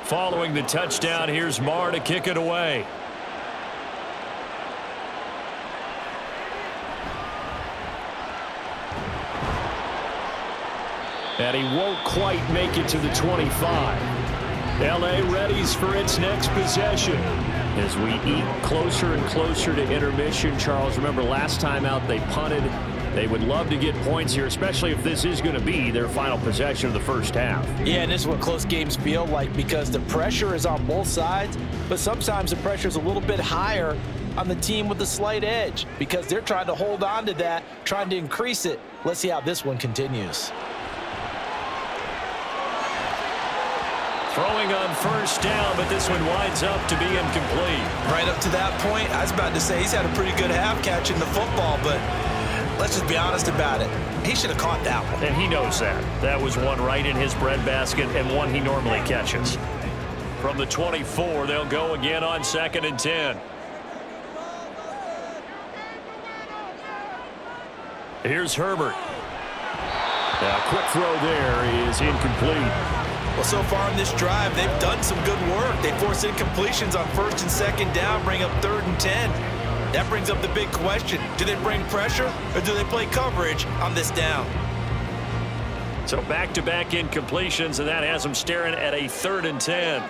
Following the touchdown, here's Marr to kick it away. And he won't quite make it to the 25. LA readies for its next possession. As we eat closer and closer to intermission, Charles, remember last time out they punted. They would love to get points here, especially if this is going to be their final possession of the first half.
Yeah, and this is what close games feel like because the pressure is on both sides, but sometimes the pressure is a little bit higher on the team with the slight edge because they're trying to hold on to that, trying to increase it. Let's see how this one continues.
Throwing on first down, but this one winds up to be incomplete.
Right up to that point, I was about to say he's had a pretty good half catching the football, but let's just be honest about it. He should have caught that one.
And he knows that. That was one right in his breadbasket and one he normally catches. From the 24, they'll go again on 2nd and 10. Here's Herbert. A quick throw there is incomplete.
Well, so far in this drive, they've done some good work. They force incompletions on 1st and 2nd down, bring up 3rd and 10. That brings up the big question. Do they bring pressure or do they play coverage on this down?
So back-to-back incompletions, and that has them staring at a 3rd and 10.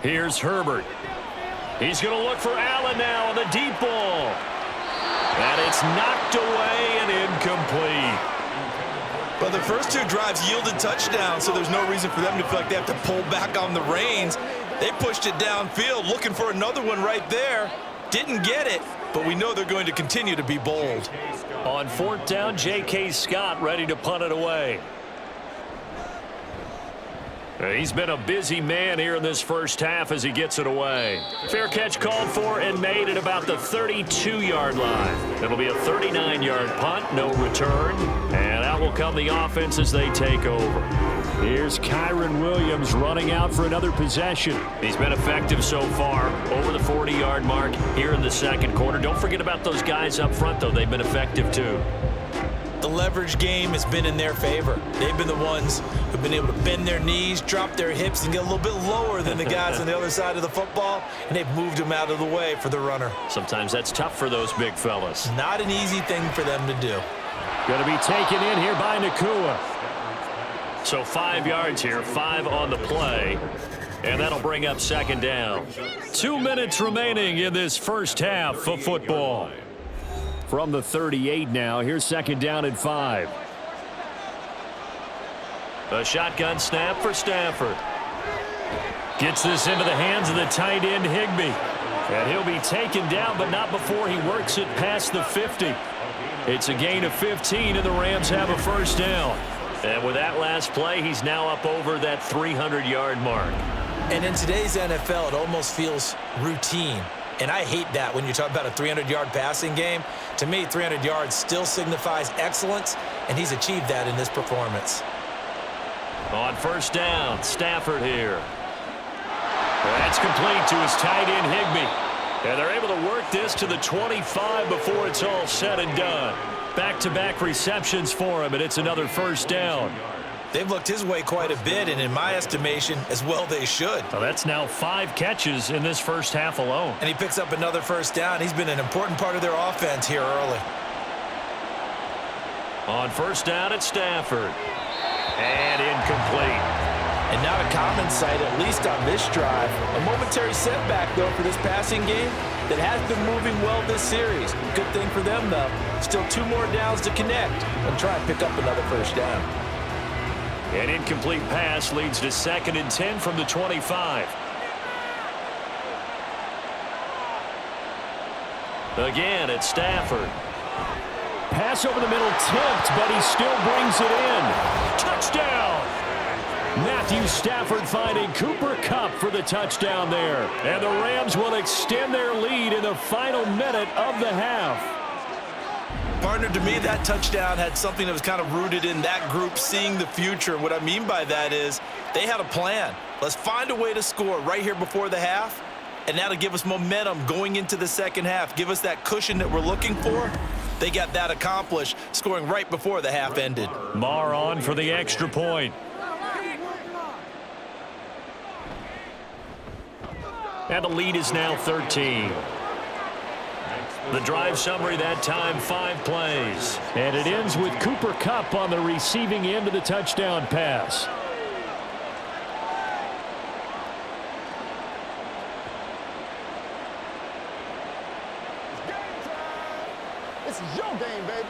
Here's Herbert. He's going to look for Allen now on the deep ball. And it's knocked away and incomplete.
Well, the first two drives yielded touchdowns, so there's no reason for them to feel like they have to pull back on the reins. They pushed it downfield, looking for another one right there. Didn't get it, but we know they're going to continue to be bold.
On 4th down, J.K. Scott ready to punt it away. He's been a busy man here in this first half as he gets it away. Fair catch called for and made at about the 32-yard line. It'll be a 39-yard punt, no return. And out will come the offense as they take over. Here's Kyron Williams running out for another possession. He's been effective so far, over the 40-yard mark here in the second quarter. Don't forget about those guys up front, though. They've been effective, too.
The leverage game has been in their favor. They've been the ones who've been able to bend their knees, drop their hips, and get a little bit lower than the guys on the other side of the football, and they've moved them out of the way for the runner.
Sometimes that's tough for those big fellas.
Not an easy thing for them to do.
Going to be taken in here by Nakua. So 5 yards here, 5 on the play, and that'll bring up 2nd down. 2 minutes remaining in this first half of football. From the 38 now, here's 2nd down and 5. A shotgun snap for Stafford. Gets this into the hands of the tight end Higbee. And he'll be taken down, but not before he works it past the 50. It's a gain of 15, and the Rams have a first down. And with that last play, he's now up over that 300-yard mark.
And in today's NFL, it almost feels routine. And I hate that when you talk about a 300-yard passing game. To me, 300 yards still signifies excellence, and he's achieved that in this performance.
On first down, Stafford here. That's complete to his tight end Higbee. And they're able to work this to the 25 before it's all said and done. Back-to-back receptions for him, and it's another first down.
They've looked his way quite a bit, and in my estimation, as well they should.
Well, that's now 5 catches in this first half alone.
And he picks up another first down. He's been an important part of their offense here early.
On first down, it's Stafford. And incomplete.
And not a common sight, at least on this drive. A momentary setback, though, for this passing game that has been moving well this series. Good thing for them, though. Still 2 more downs to connect and try and pick up another first down.
An incomplete pass leads to 2nd and 10 from the 25. Again, it's Stafford. Pass over the middle tipped, but he still brings it in. Touchdown! Matthew Stafford finding Cooper Kupp for the touchdown there. And the Rams will extend their lead in the final minute of the half.
Partner, to me, that touchdown had something that was kind of rooted in that group seeing the future. And what I mean by that is they had a plan. Let's find a way to score right here before the half, and that'll give us momentum going into the second half. Give us that cushion that we're looking for. They got that accomplished, scoring right before the half ended.
Marr on for the extra point. And the lead is now 13. The drive summary that time, 5 plays.
And it ends with Cooper Kupp on the receiving end of the touchdown pass.
This is your game, baby.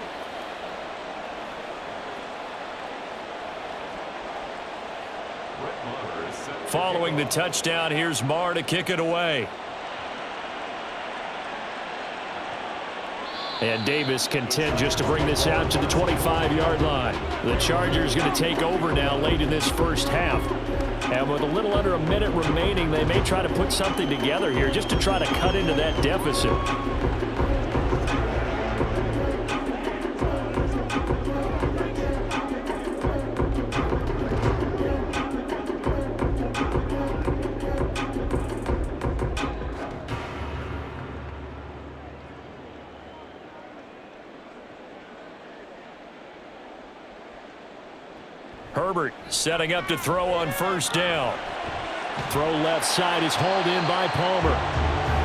Following the touchdown, here's Marr to kick it away.
And Davis content just to bring this out to the 25-yard line. The Chargers going to take over now late in this first half. And with a little under a minute remaining, they may try to put something together here just to try to cut into that deficit.
Herbert setting up to throw on first down.
Throw left side is hauled in by Palmer.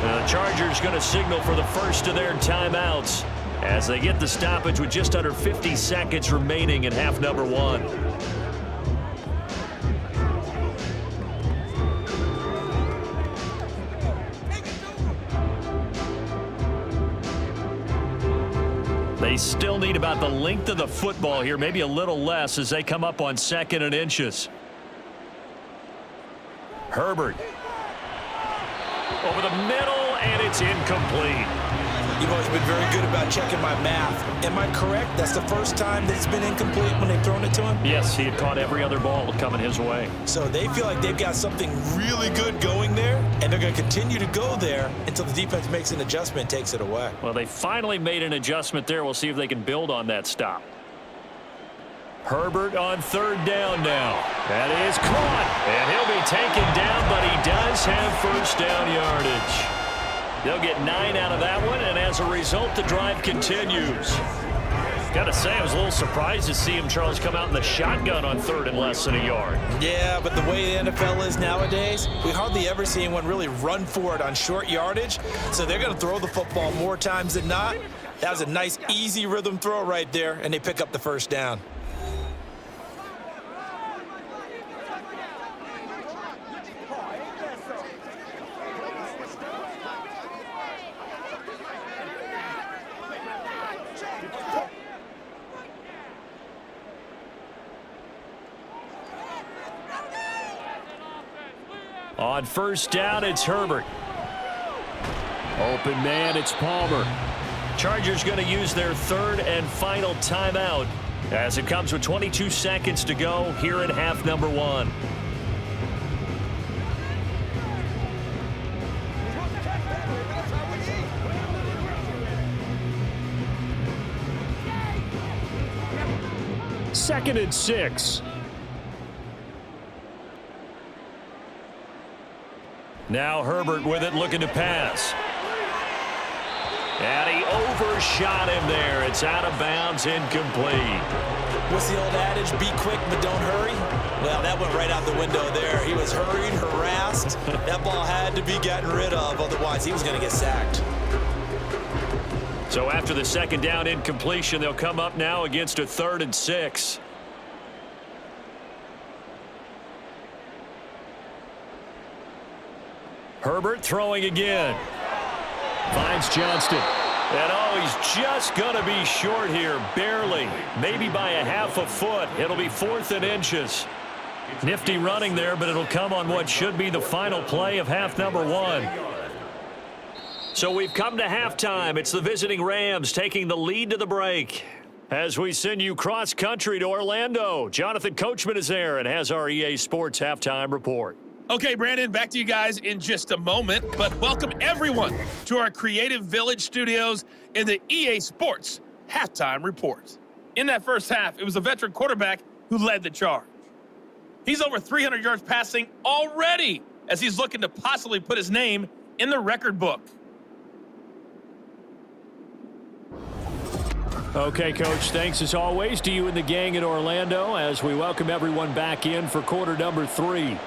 The Chargers going to signal for the first of their timeouts as they get the stoppage with just under 50 seconds remaining in half number 1. They still need about the length of the football here, maybe a little less as they come up on 2nd and inches. Herbert over the middle, and it's incomplete.
You've always been very good about checking my math. Am I correct? That's the first time that it's been incomplete when they've thrown it to him?
Yes, he had caught every other ball coming his way.
So they feel like they've got something really good going there, and they're going to continue to go there until the defense makes an adjustment and takes it away.
Well, they finally made an adjustment there. We'll see if they can build on that stop. Herbert on 3rd down now. That is caught, and he'll be taken down, but he does have first down yardage. They'll get 9 out of that one, and as a result, the drive continues. Got to say, I was a little surprised to see him, Charles, come out in the shotgun on 3rd and less than a yard.
Yeah, but the way the NFL is nowadays, we hardly ever see anyone really run for it on short yardage, so they're going to throw the football more times than not. That was a nice, easy rhythm throw right there, and they pick up the first down.
On first down, it's Herbert.
Open man, it's Palmer.
Chargers going to use their 3rd and final timeout as it comes with 22 seconds to go here in half number 1.
Second and 6.
Now Herbert with it, looking to pass. And he overshot him there. It's out of bounds, incomplete.
What's the old adage, be quick but don't hurry? Well, that went right out the window there. He was hurried, harassed. That ball had to be gotten rid of, otherwise he was going to get sacked.
So after the 2nd down incompletion, they'll come up now against a 3rd and 6. Herbert throwing again.
Finds Johnston.
And oh, he's just going to be short here, barely. Maybe by a half a foot. It'll be 4th and inches. Nifty running there, but it'll come on what should be the final play of half number 1. So we've come to halftime. It's the visiting Rams taking the lead to the break. As we send you cross country to Orlando, Jonathan Coachman is there and has our EA Sports halftime report.
Okay, Brandon, back to you guys in just a moment, but welcome everyone to our Creative Village studios in the EA Sports Halftime Report. In that first half, it was a veteran quarterback who led the charge. He's over 300 yards passing already as he's looking to possibly put his name in the record book.
Okay, Coach, thanks as always to you and the gang in Orlando as we welcome everyone back in for quarter number 3.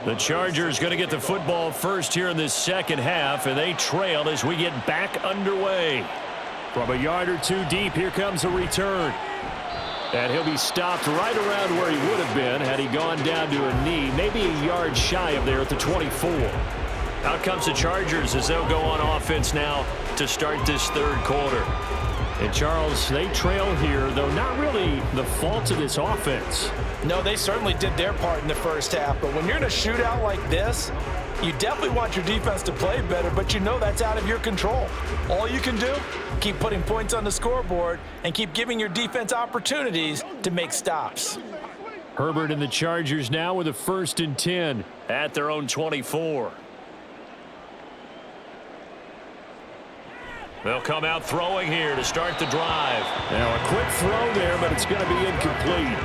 The Chargers going to get the football first here in this second half, and they trail as we get back underway. From a yard or two deep, here comes a return. And he'll be stopped right around where he would have been had he gone down to a knee, maybe a yard shy of there at the 24. Out comes the Chargers as they'll go on offense now to start this third quarter. And, Charles, they trail here, though not really the fault of this offense.
No, they certainly did their part in the first half. But when you're in a shootout like this, you definitely want your defense to play better, but you know that's out of your control. All you can do, keep putting points on the scoreboard and keep giving your defense opportunities to make stops.
Herbert and the Chargers now with a 1st and 10 at their own 24. They'll come out throwing here to start the drive.
Now a quick throw there, but it's going to be incomplete.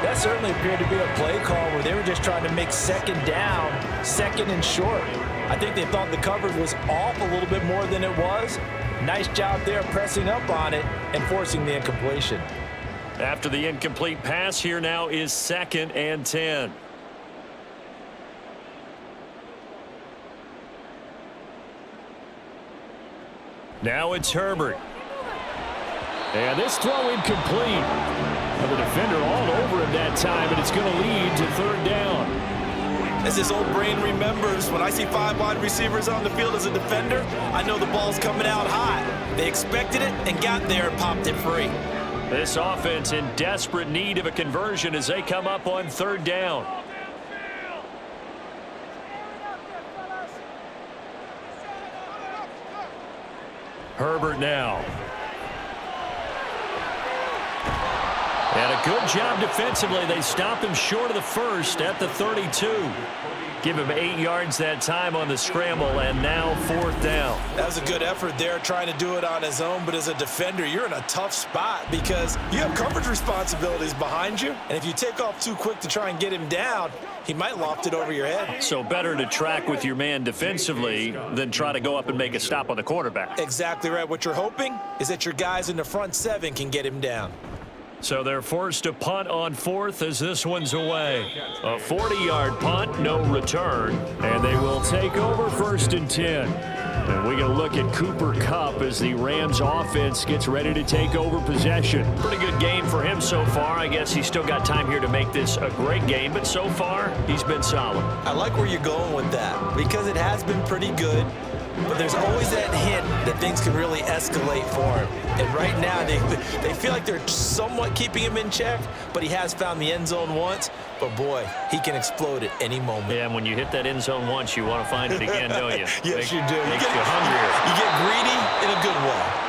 That certainly appeared to be a play call where they were just trying to make second down, second and short. I think they thought the coverage was off a little bit more than it was. Nice job there pressing up on it and forcing the incompletion.
After the incomplete pass, here now is 2nd and 10. Now it's Herbert. And this throw incomplete. The defender all over him that time, and it's going to lead to 3rd down.
As this old brain remembers, when I see 5 wide receivers on the field as a defender, I know the ball's coming out hot. They expected it and got there and popped it free.
This offense in desperate need of a conversion as they come up on 3rd down. Herbert now. And a good job defensively. They stop him short of the first at the 32. Give him 8 yards that time on the scramble, and now 4th down.
That was a good effort there, trying to do it on his own, but as a defender, you're in a tough spot because you have coverage responsibilities behind you, and if you take off too quick to try and get him down, he might loft it over your head.
So better to track with your man defensively than try to go up and make a stop on the quarterback.
Exactly right. What you're hoping is that your guys in the front 7 can get him down.
So they're forced to punt on 4th as this one's away. A 40-yard punt, no return. And they will take over 1st and 10. And we get a look at Cooper Kupp as the Rams offense gets ready to take over possession. Pretty good game for him so far. I guess he's still got time here to make this a great game, but so far he's been solid.
I like where you're going with that because it has been pretty good. But there's always that hint that things can really escalate for him. And right now, they feel like they're somewhat keeping him in check, but he has found the end zone once. But, boy, he can explode at any moment.
Yeah, and when you hit that end zone once, you want to find it again, don't you?
Yes, you do.
Makes you hungrier.
You get greedy in a good way.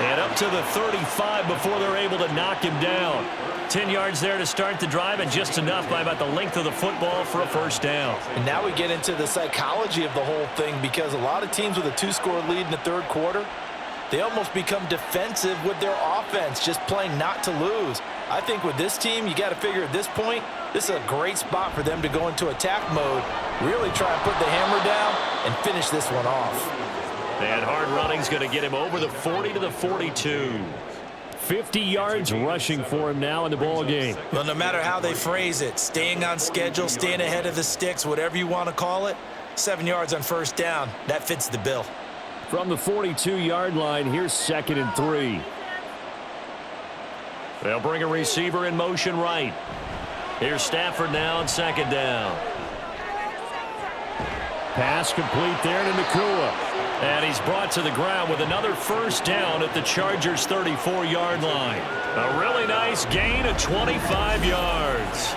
And up to the 35 before they're able to knock him down. 10 yards there to start the drive, and just enough by about the length of the football for a 1st down.
And now we get into the psychology of the whole thing because a lot of teams with a 2-score lead in the 3rd quarter, they almost become defensive with their offense, just playing not to lose. I think with this team, you got to figure at this point, this is a great spot for them to go into attack mode, really try and put the hammer down and finish this one off.
And hard running's going to get him over the 40 to the 42.
50 yards rushing for him now in the ball game.
Well, no matter how they phrase it, staying on schedule, staying ahead of the sticks, whatever you want to call it, 7 yards on 1st down, that fits the bill.
From the 42-yard line, here's 2nd and 3.
They'll bring a receiver in motion right. Here's Stafford now on 2nd down.
Pass complete there to Nakua.
And he's brought to the ground with another 1st down at the Chargers' 34-yard line. A really nice gain of 25 yards.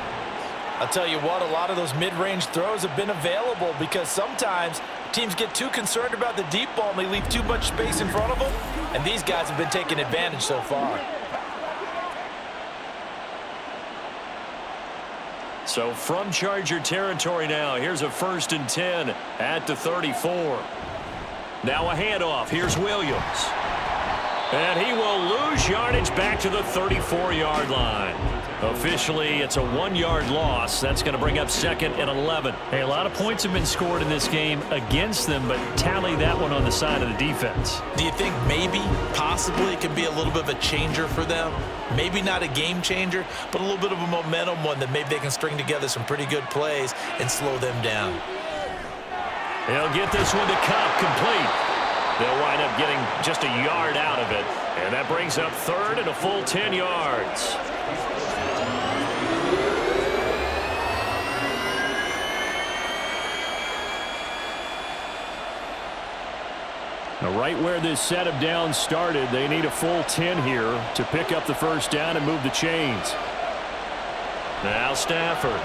I'll tell you what, a lot of those mid-range throws have been available because sometimes teams get too concerned about the deep ball and they leave too much space in front of them, and these guys have been taking advantage so far.
So from Charger territory now, here's a 1st and 10 at the 34. Now a handoff. Here's Williams. And he will lose yardage back to the 34-yard line. Officially, it's a 1-yard loss. That's going to bring up 2nd and 11.
Hey, a lot of points have been scored in this game against them, but tally that one on the side of the defense.
Do you think maybe, possibly, it could be a little bit of a changer for them? Maybe not a game changer, but a little bit of a momentum one that maybe they can string together some pretty good plays and slow them down.
They'll get this one to Cup, complete. They'll wind up getting just a yard out of it, and that brings up 3rd and a full 10 yards.
Now, right where this set of downs started, they need a full 10 here to pick up the first down and move the chains.
Now Stafford.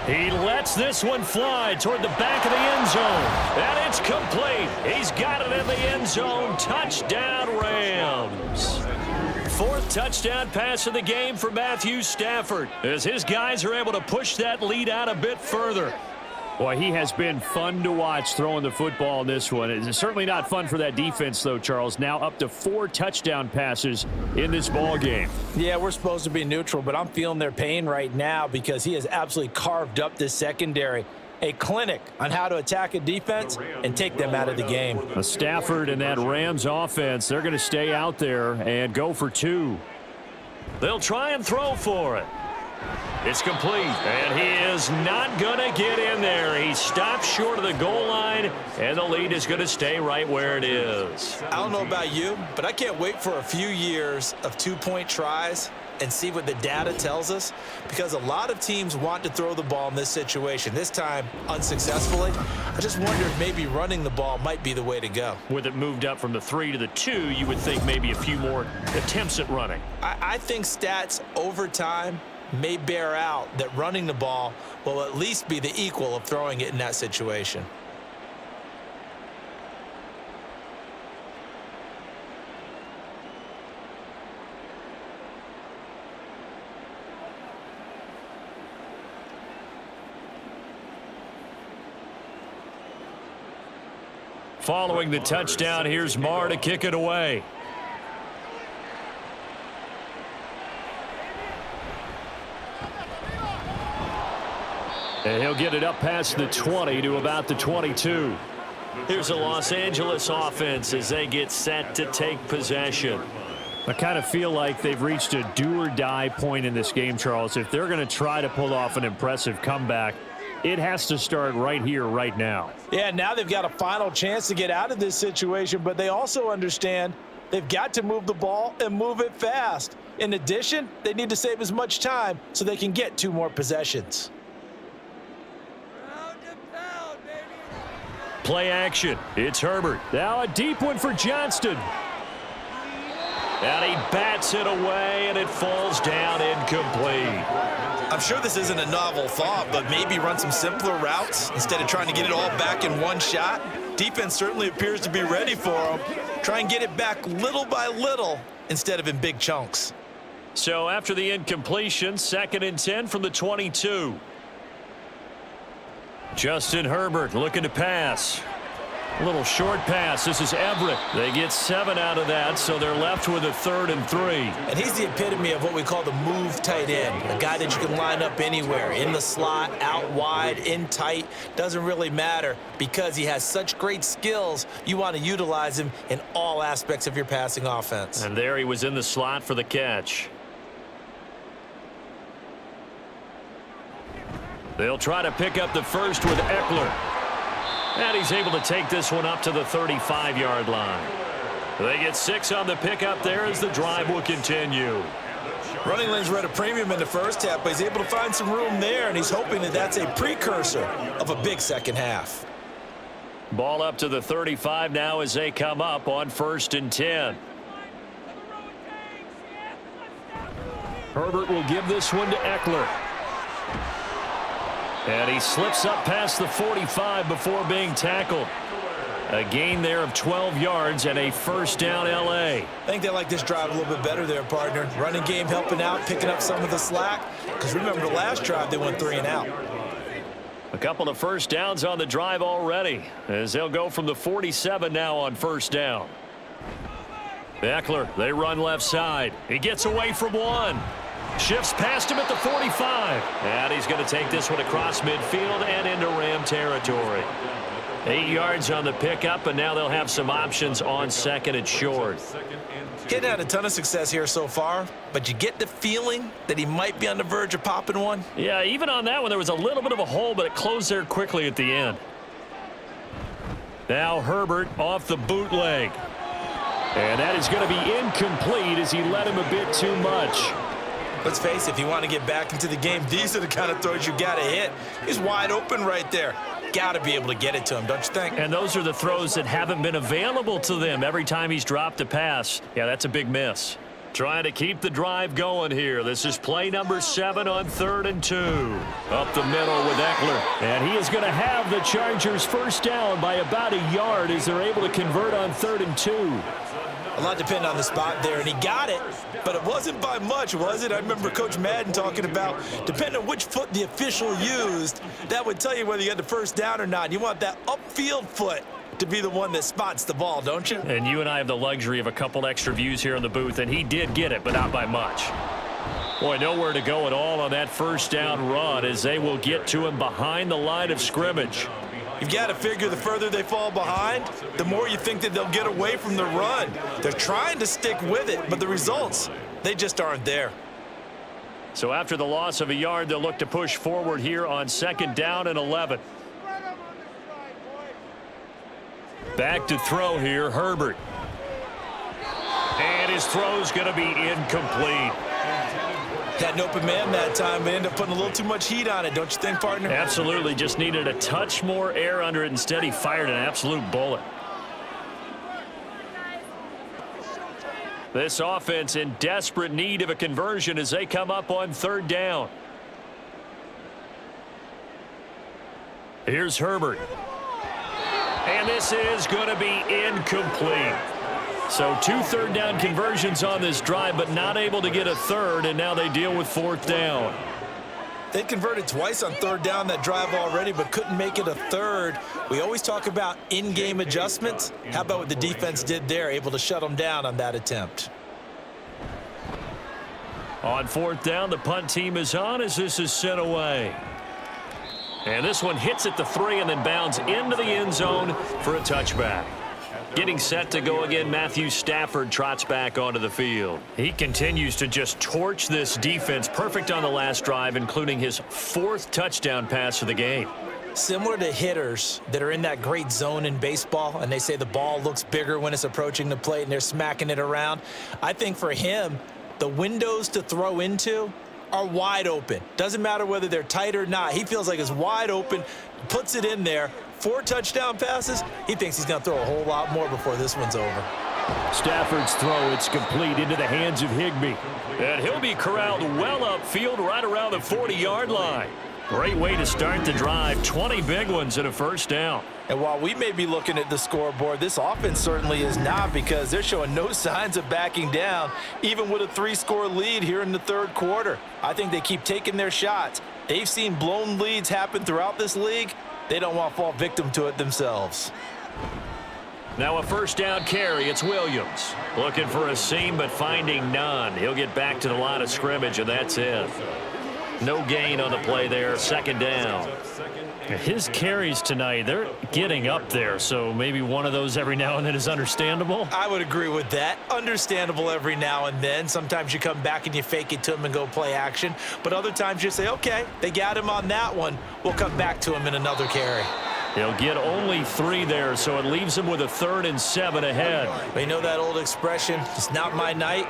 He lets this one fly toward the back of the end zone. And it's complete. He's got it in the end zone. Touchdown, Rams. 4th touchdown pass of the game for Matthew Stafford, as his guys are able to push that lead out a bit further.
Boy, he has been fun to watch throwing the football in this one. It's certainly not fun for that defense, though, Charles. Now up to 4 touchdown passes in this ball game.
Yeah, we're supposed to be neutral, but I'm feeling their pain right now because he has absolutely carved up this secondary. A clinic on how to attack a defense and take them out of the game.
Stafford and that Rams offense, they're going to stay out there and go for 2.
They'll try and throw for it. It's complete, and he is not going to get in there. He stops short of the goal line, and the lead is going to stay right where it is.
I don't know about you, but I can't wait for a few years of 2-point tries and see what the data tells us, because a lot of teams want to throw the ball in this situation, this time unsuccessfully. I just wonder if maybe running the ball might be the way to go.
With it moved up from the 3 to the 2, you would think maybe a few more attempts at running.
I think stats over time may bear out that running the ball will at least be the equal of throwing it in that situation.
Following the touchdown, here's Marr to kick it away.
And he'll get it up past the 20 to about the 22.
Here's a Los Angeles offense as they get set to take possession.
I kind of feel like they've reached a do-or-die point in this game, Charles. If they're going to try to pull off an impressive comeback, it has to start right here, right now.
Yeah, now they've got a final chance to get out of this situation, but they also understand they've got to move the ball and move it fast. In addition, they need to save as much time so they can get 2 more possessions.
Play action. It's Herbert.
Now a deep one for Johnston.
And he bats it away, and it falls down incomplete.
I'm sure this isn't a novel thought, but maybe run some simpler routes instead of trying to get it all back in one shot. Defense certainly appears to be ready for them. Try and get it back little by little instead of in big chunks.
So after the incompletion, 2nd and 10 from the 22. Justin Herbert looking to pass. A little short pass. This is Everett. They get 7 out of that, so they're left with a 3rd and 3.
And he's the epitome of what we call the move tight end, a guy that you can line up anywhere, in the slot, out wide, in tight. Doesn't really matter because he has such great skills. You want to utilize him in all aspects of your passing offense.
And there he was in the slot for the catch. They'll try to pick up the first with Eckler. And he's able to take this one up to the 35-yard line. They get 6 on the pickup there as the drive will continue.
Running lanes were at a premium in the first half, but he's able to find some room there, and he's hoping that that's a precursor of a big second half.
Ball up to the 35 now as they come up on 1st and 10.
Herbert will give this one to Eckler.
And he slips up past the 45 before being tackled. A gain there of 12 yards and a first down L.A.
I think they like this drive a little bit better there, partner. Running game helping out, picking up some of the slack. Because remember, the last drive they went 3 and out.
A couple of first downs on the drive already, as they'll go from the 47 now on first down. Eckler, they run left side. He gets away from one. Shifts past him at the 45. And he's going to take this one across midfield and into Ram territory. 8 yards on the pickup, and now they'll have some options on second and short.
He's had a ton of success here so far, but you get the feeling that he might be on the verge of popping one.
Yeah, even on that one, there was a little bit of a hole, but it closed there quickly at the end. Now Herbert off the bootleg. And that is going to be incomplete as he led him a bit too much.
Let's face it, if you want to get back into the game, these are the kind of throws you got to hit. He's wide open right there. Got to be able to get it to him, don't you think?
And those are the throws that haven't been available to them every time he's dropped a pass. Yeah, that's a big miss. Trying to keep the drive going here. This is play number 7 on 3rd and 2. Up the middle with Eckler. And he is going to have the Chargers first down by about a yard as they're able to convert on 3rd and 2.
A lot depended on the spot there, and he got it, but it wasn't by much, was it? I remember Coach Madden talking about, depending on which foot the official used, that would tell you whether you had the first down or not. You want that upfield foot to be the one that spots the ball, don't you?
And you and I have the luxury of a couple extra views here in the booth, and he did get it, but not by much. Boy, nowhere to go at all on that first down run as they will get to him behind the line of scrimmage.
You've got to figure the further they fall behind, the more you think that they'll get away from the run. They're trying to stick with it, but the results, they just aren't there.
So after the loss of a yard, they'll look to push forward here on 2nd down and 11. Back to throw here, Herbert. And his throw's going to be incomplete.
Had an open man that time, but ended up putting a little too much heat on it, don't you think, partner?
Absolutely. Just needed a touch more air under it. Instead, he fired an absolute bullet. This offense in desperate need of a conversion as they come up on 3rd down. Here's Herbert. And this is going to be incomplete. So 2 3rd down conversions on this drive, but not able to get a third, and now they deal with 4th down.
They converted twice on 3rd down that drive already, but couldn't make it a third. We always talk about in-game adjustments. How about what the defense did there, able to shut them down on that attempt?
On 4th down, the punt team is on as this is sent away. And this one hits at the 3 and then bounds into the end zone for a touchback. Getting set to go again, Matthew Stafford trots back onto the field. He continues to just torch this defense. Perfect on the last drive, including his 4th touchdown pass of the game.
Similar to hitters that are in that great zone in baseball, and they say the ball looks bigger when it's approaching the plate and they're smacking it around. I think for him, the windows to throw into are wide open. Doesn't matter whether they're tight or not. He feels like it's wide open, puts it in there. 4 touchdown passes. He thinks he's going to throw a whole lot more before this one's over.
Stafford's throw, it's complete into the hands of Higbee. And he'll be corralled well upfield right around the 40-yard line. Great way to start the drive. 20 big ones and a first down.
And while we may be looking at the scoreboard, this offense certainly is not, because they're showing no signs of backing down, even with a 3-score lead here in the 3rd quarter. I think they keep taking their shots. They've seen blown leads happen throughout this league. They don't want to fall victim to it themselves.
Now a first down carry. It's Williams. Looking for a seam, but finding none. He'll get back to the line of scrimmage, and that's it. No gain on the play there. 2nd down. His carries tonight, they're getting up there, so maybe one of those every now and then is understandable.
I would agree with that. Understandable every now and then. Sometimes you come back and you fake it to him and go play action. But other times you say, okay, they got him on that one. We'll come back to him in another carry.
He'll get only 3 there, so it leaves him with a 3rd and 7 ahead.
But you know that old expression, it's not my night?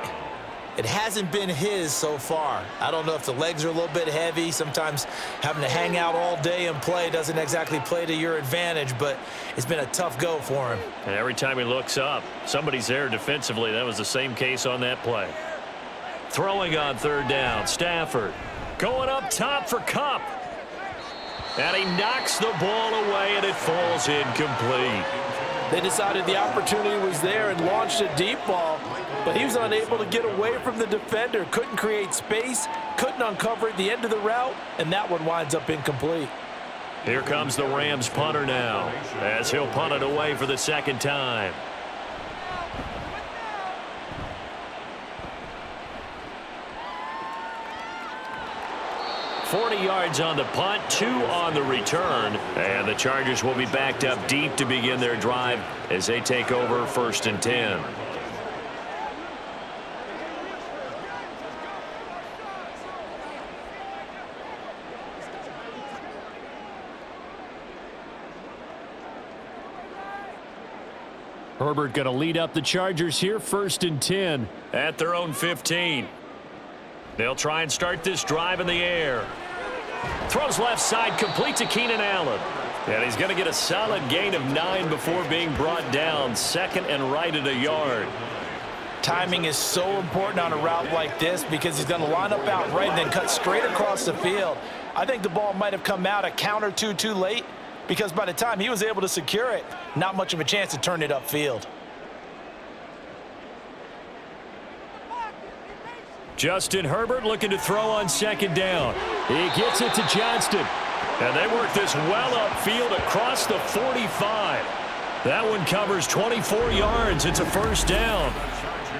It hasn't been his so far. I don't know if the legs are a little bit heavy. Sometimes having to hang out all day and play doesn't exactly play to your advantage, but it's been a tough go for him.
And every time he looks up, somebody's there defensively. That was the same case on that play. Throwing on 3rd down, Stafford going up top for Kupp. And he knocks the ball away, and it falls incomplete.
They decided the opportunity was there and launched a deep ball, but he was unable to get away from the defender. Couldn't create space, couldn't uncover at the end of the route, and that one winds up incomplete.
Here comes the Rams punter now, as he'll punt it away for the 2nd time. 40 yards on the punt, 2 on the return. And the Chargers will be backed up deep to begin their drive as they take over 1st and 10.
Herbert going to lead up the Chargers here, 1st and 10.
At their own 15. They'll try and start this drive in the air. Throws left side, complete to Keenan Allen. And he's going to get a solid gain of 9 before being brought down. 2nd and right at a yard.
Timing is so important on a route like this because he's going to line up out right and then cut straight across the field. I think the ball might have come out a count or two too late because by the time he was able to secure it, not much of a chance to turn it upfield.
Justin Herbert looking to throw on 2nd down. He gets it to Johnston.
And they work this well upfield across the 45. That one covers 24 yards. It's a 1st down.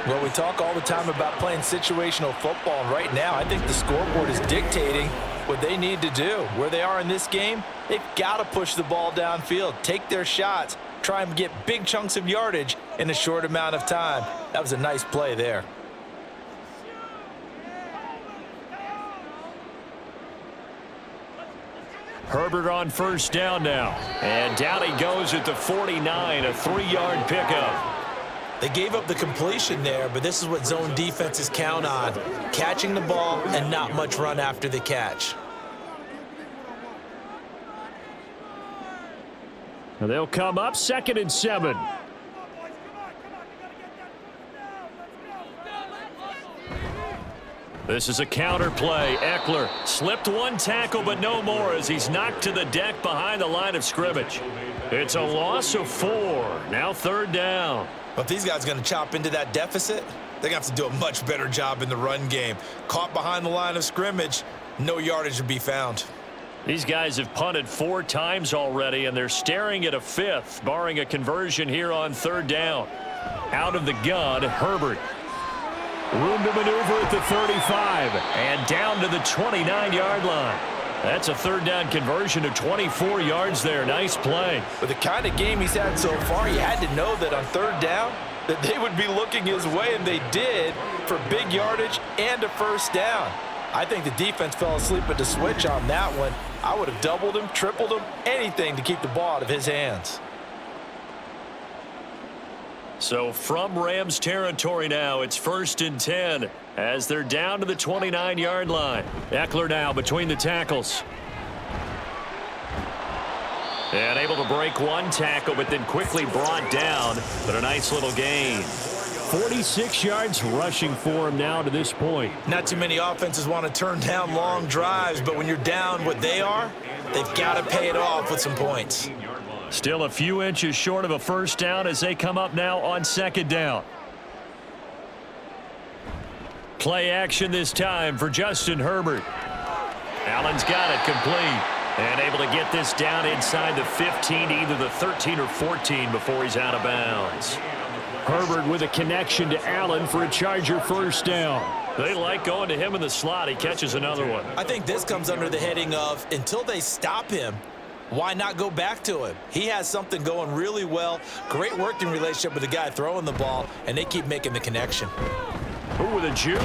Well, we talk all the time about playing situational football, and right now I think the scoreboard is dictating what they need to do. Where they are in this game, they've got to push the ball downfield, take their shots, try and get big chunks of yardage in a short amount of time. That was a nice play there.
Herbert on 1st down now. And down he goes at the 49, a 3-yard pickup.
They gave up the completion there, but this is what zone defenses count on. Catching the ball and not much run after the catch.
They'll come up 2nd and 7.
This is a counter play. Eckler slipped 1 tackle, but no more as he's knocked to the deck behind the line of scrimmage. It's a loss of 4. Now 3rd down.
But these guys are going to chop into that deficit. They're going to have to do a much better job in the run game. Caught behind the line of scrimmage, no yardage to be found.
These guys have punted 4 times already, and they're staring at a 5th, barring a conversion here on 3rd down. Out of the gun, Herbert.
Room to maneuver at the 35.
And down to the 29-yard line. That's a 3rd down conversion of 24 yards there. Nice play.
With the kind of game he's had so far, you had to know that on 3rd down that they would be looking his way, and they did, for big yardage and a 1st down. I think the defense fell asleep at the switch on that one. I would have doubled him, tripled him, anything to keep the ball out of his hands.
So from Rams territory now, it's 1st and 10 as they're down to the 29-yard line. Eckler now between the tackles. And able to break 1 tackle, but then quickly brought down. But a nice little gain.
46 yards rushing for him now to this point.
Not too many offenses want to turn down long drives, but when you're down what they are, they've got to pay it off with some points.
Still a few inches short of a 1st down as they come up now on 2nd down. Play action this time for Justin Herbert. Allen's got it complete. And able to get this down inside the 15, either the 13 or 14 before he's out of bounds.
Herbert with a connection to Allen for a Charger 1st down.
They like going to him in the slot. He catches another one.
I think this comes under the heading of until they stop him, why not go back to him? He has something going really well. Great working relationship with the guy throwing the ball, and they keep making the connection.
Ooh, with a juke.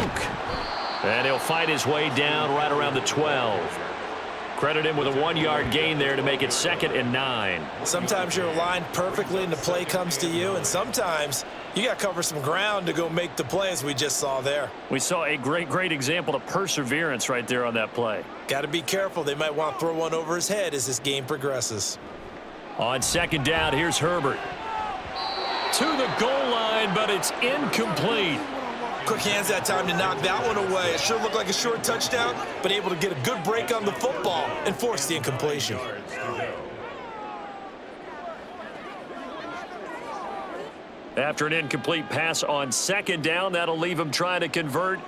And he'll fight his way down right around the 12. Credit him with a 1-yard gain there to make it 2nd and 9.
Sometimes you're aligned perfectly and the play comes to you, and sometimes you got to cover some ground to go make the play, as we just saw there.
We saw a great example of perseverance right there on that play.
Got to be careful. They might want to throw one over his head as this game progresses.
On 2nd down, here's Herbert. To the goal line, but it's incomplete.
Quick hands that time to knock that one away. It sure looked like a short touchdown, but able to get a good break on the football and force the incompletion.
After an incomplete pass on 2nd down, that'll leave him trying to convert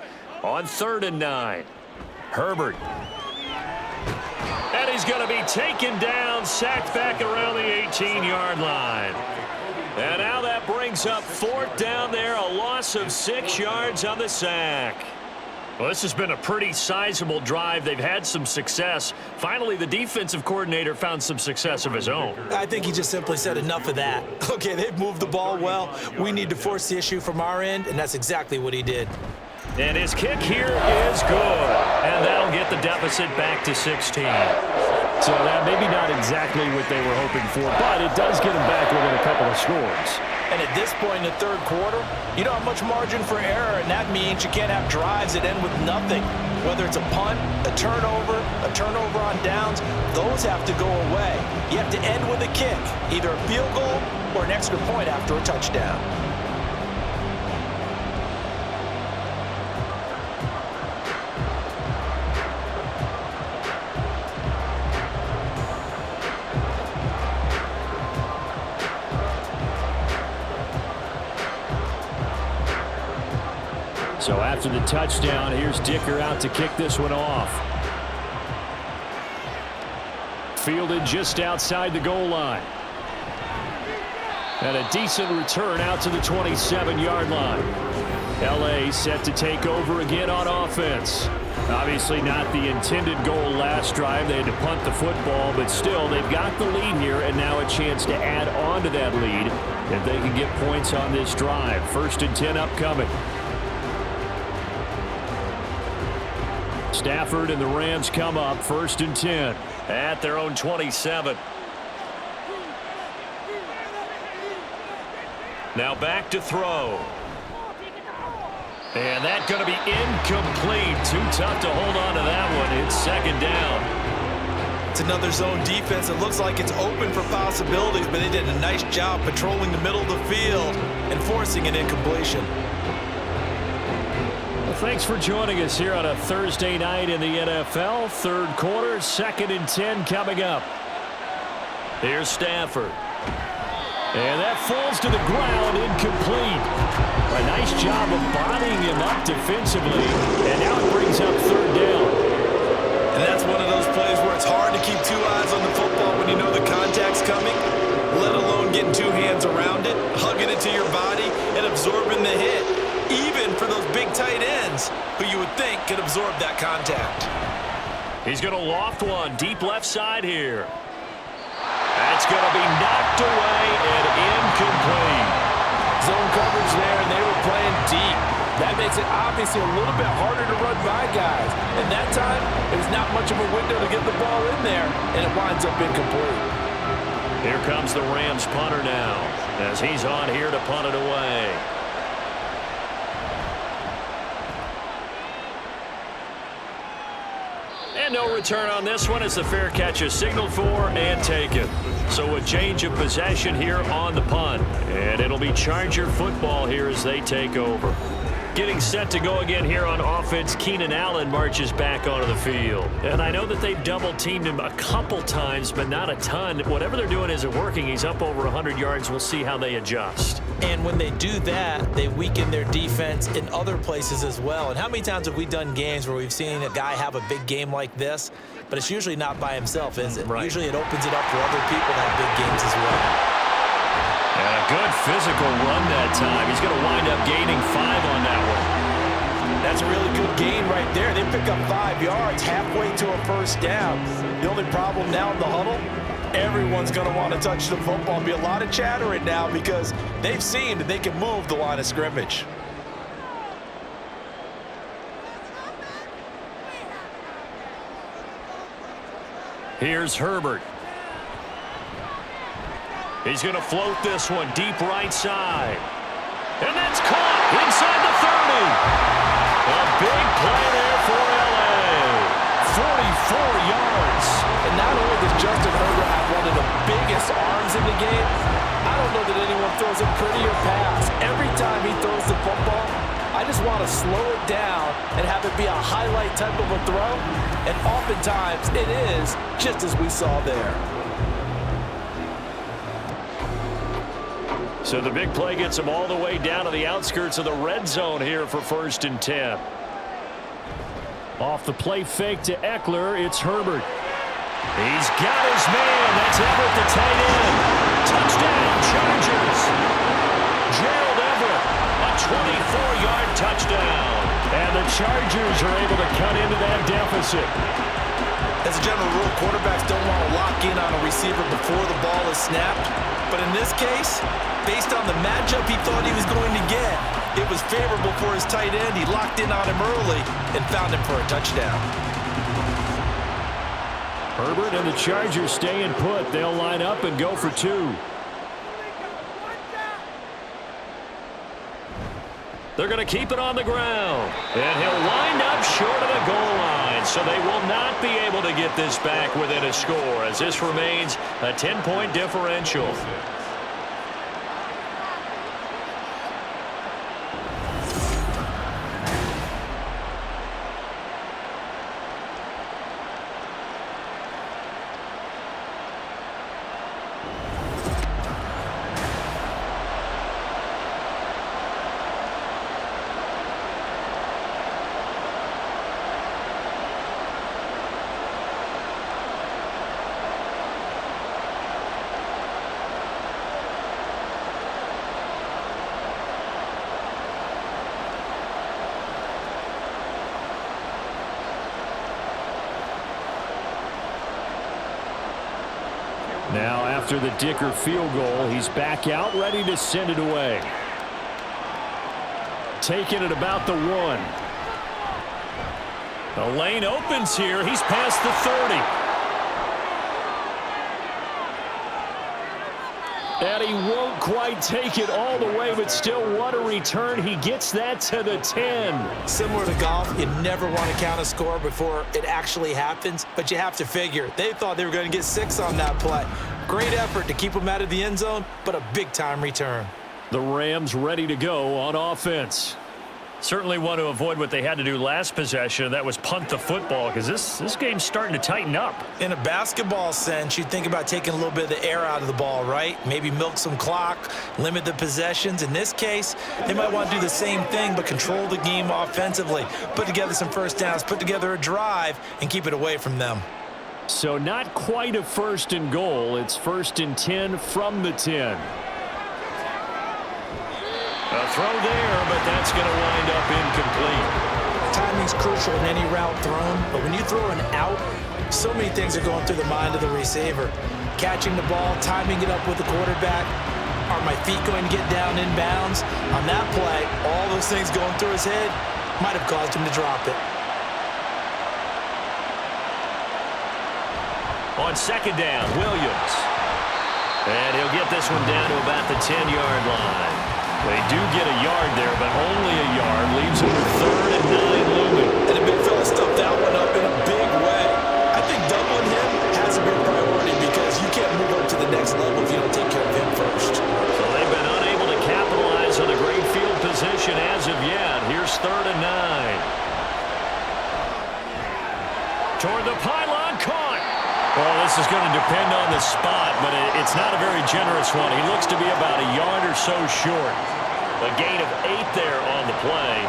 on 3rd and 9. Herbert. And he's going to be taken down, sacked back around the 18-yard line. And now that brings up 4th down there, a loss of 6 yards on the sack. Well, this has been a pretty sizable drive. They've had some success. Finally, the defensive coordinator found some success of his own.
I think he just simply said enough of that. Okay, they've moved the ball well. We need to force the issue from our end, and that's exactly what he did.
And his kick here is good. And that'll get the deficit back to 16.
So that maybe not exactly what they were hoping for, but it does get them back within a couple of scores.
And at this point in the third quarter, you don't have much margin for error, and that means you can't have drives that end with nothing. Whether it's a punt, a turnover on downs, those have to go away. You have to end with a kick, either a field goal or an extra point after a touchdown.
So after the touchdown, here's Dicker out to kick this one off. Fielded just outside the goal line. And a decent return out to the 27-yard line. LA set to take over again on offense. Obviously not the intended goal last drive. They had to punt the football, but still they've got the lead here and now a chance to add on to that lead if they can get points on this drive. 1st and 10 upcoming. Stafford and the Rams come up 1st and 10
at their own 27. Now back to throw. And that's going to be incomplete. Too tough to hold on to that one. It's 2nd down.
It's another zone defense. It looks like it's open for possibilities, but they did a nice job patrolling the middle of the field and forcing an incompletion.
Thanks for joining us here on a Thursday night in the NFL. 3rd quarter, 2nd and 10 coming up.
Here's Stafford.
And that falls to the ground, incomplete. A nice job of bodying him up defensively, and now it brings up 3rd down.
And that's one of those plays where it's hard to keep 2 eyes on the football when you know the contact's coming, let alone getting 2 hands around it, hugging it to your body, and absorbing the hit. Even for those big tight ends who you would think could absorb that contact.
He's going to loft one deep left side here. That's going to be knocked away and incomplete.
Zone coverage there, and they were playing deep. That makes it obviously a little bit harder to run by guys. And that time, there's not much of a window to get the ball in there, and it winds up incomplete.
Here comes the Rams punter now as he's on here to punt it away. And no return on this one as the fair catch is signaled for and taken. So a change of possession here on the punt. And it'll be Charger football here as they take over. Getting set to go again here on offense, Keenan Allen marches back onto the field. And I know that they've double-teamed him a couple times, but not a ton. Whatever they're doing isn't working. He's up over 100 yards. We'll see how they adjust.
And when they do that, they weaken their defense in other places as well. And how many times have we done games where we've seen a guy have a big game like this, but it's usually not by himself, is it?
Right.
Usually it opens it up for other people to have big games as well.
And a good physical run that time. He's going to wind up gaining 5 on that one.
That's a really good gain right there. They pick up 5 yards halfway to a 1st down. The only problem now in the huddle, everyone's going to want to touch the football. Be a lot of chattering now because they've seen that they can move the line of scrimmage.
Here's Herbert. He's going to float this one deep right side. And that's caught inside the 30. A big play there for LA. 44 yards.
And not only does Justin Herbert have one of the biggest arms in the game, I don't know that anyone throws a prettier pass. Every time he throws the football, I just want to slow it down and have it be a highlight type of a throw. And oftentimes it is, just as we saw there.
So the big play gets him all the way down to the outskirts of the red zone here for 1st and 10.
Off the play fake to Eckler, it's Herbert.
He's got his man. That's Everett, the tight end. Touchdown, Chargers. Gerald Everett, a 24-yard touchdown.
And the Chargers are able to cut into that deficit.
As a general rule, quarterbacks don't want to lock in on a receiver before the ball is snapped. But in this case, based on the matchup he thought he was going to get, it was favorable for his tight end. He locked in on him early and found him for a touchdown.
Herbert and the Chargers staying put. They'll line up and go for two.
They're going to keep it on the ground. And he'll wind up short of the goal line. So they will not be able to get this back within a score as this remains a 10-point differential.
Now after the Dicker field goal, he's back out ready to send it away. Taking it about the 1.
The lane opens here. He's past the 30.
And he won't quite take it all the way, but still what a return. He gets that to the 10.
Similar to golf, you never want to count a score before it actually happens, but you have to figure. They thought they were going to get 6 on that play. Great effort to keep them out of the end zone, but a big-time return.
The Rams ready to go on offense.
Certainly want to avoid what they had to do last possession. That was punt the football because this game's starting to tighten up.
In a basketball sense, you think about taking a little bit of the air out of the ball, right? Maybe milk some clock, limit the possessions. In this case, they might want to do the same thing but control the game offensively. Put together some first downs, put together a drive, and keep it away from them.
So not quite a 1st and goal. It's 1st and 10 from the 10.
A throw there, but that's going to wind up incomplete.
Timing's crucial in any route thrown, but when you throw an out, so many things are going through the mind of the receiver. Catching the ball, timing it up with the quarterback. Are my feet going to get down in bounds? On that play, all those things going through his head might have caused him to drop it.
On 2nd down, Williams. And he'll get this one down to about the 10-yard line. They do get a yard there, but only a yard. Leaves him with 3rd and 9 looming.
And the big fella stuffed that one up in a big way. I think doubling him has to be a priority because you can't move up to the next level if you don't take care of him first.
So they've been unable to capitalize on a great field position as of yet. Here's 3rd and 9. Toward the pylon, caught. Well, this is going to depend on the spot, but it's not a very generous one. He looks to be about a yard or so short. A gain of 8 there on the play,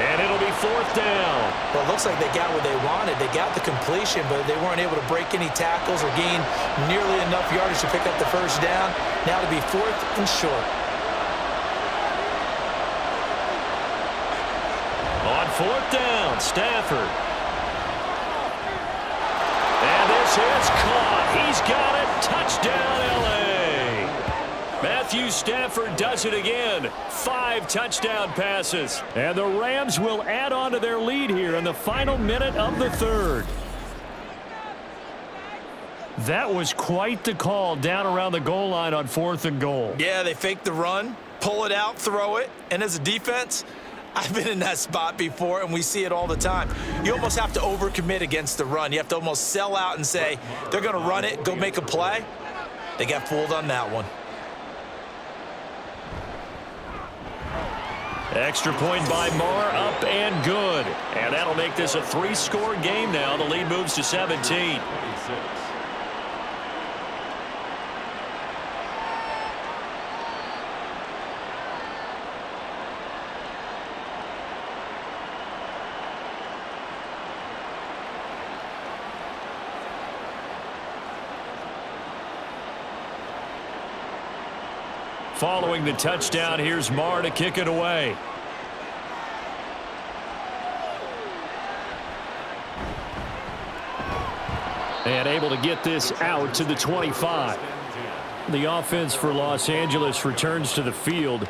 and it'll be 4th down.
Well, it looks like they got what they wanted. They got the completion, but they weren't able to break any tackles or gain nearly enough yardage to pick up the first down. Now to be 4th and short.
On 4th down, Stafford. And this is caught. He's got it. Touchdown, L.A. Matthew Stafford does it again. 5 touchdown passes.
And the Rams will add on to their lead here in the final minute of the 3rd. That was quite the call down around the goal line on 4th and goal.
Yeah, they fake the run, pull it out, throw it, and as a defense, I've been in that spot before, and we see it all the time. You almost have to overcommit against the run. You have to almost sell out and say, they're going to run it, go make a play. They got fooled on that one.
Extra point by Marr, up and good. And that'll make this a 3-score game now. The lead moves to 17. Following the touchdown, here's Marr to kick it away.
And able to get this out to the 25. The offense for Los Angeles returns to the field.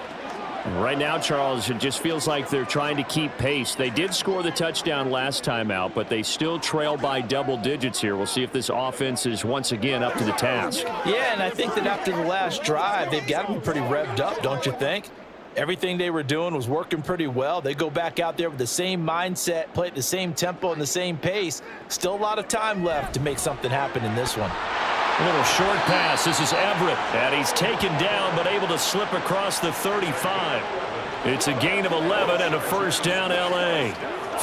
And right now, Charles, it just feels like they're trying to keep pace. They did score the touchdown last time out, but they still trail by double digits here. We'll see if this offense is once again up to the task.
Yeah, and I think that after the last drive, they've got to be pretty revved up, don't you think? Everything they were doing was working pretty well. They go back out there with the same mindset, play at the same tempo and the same pace. Still a lot of time left to make something happen in this one.
A little short pass. This is Everett. And he's taken down but able to slip across the 35. It's a gain of 11 and a first down L.A.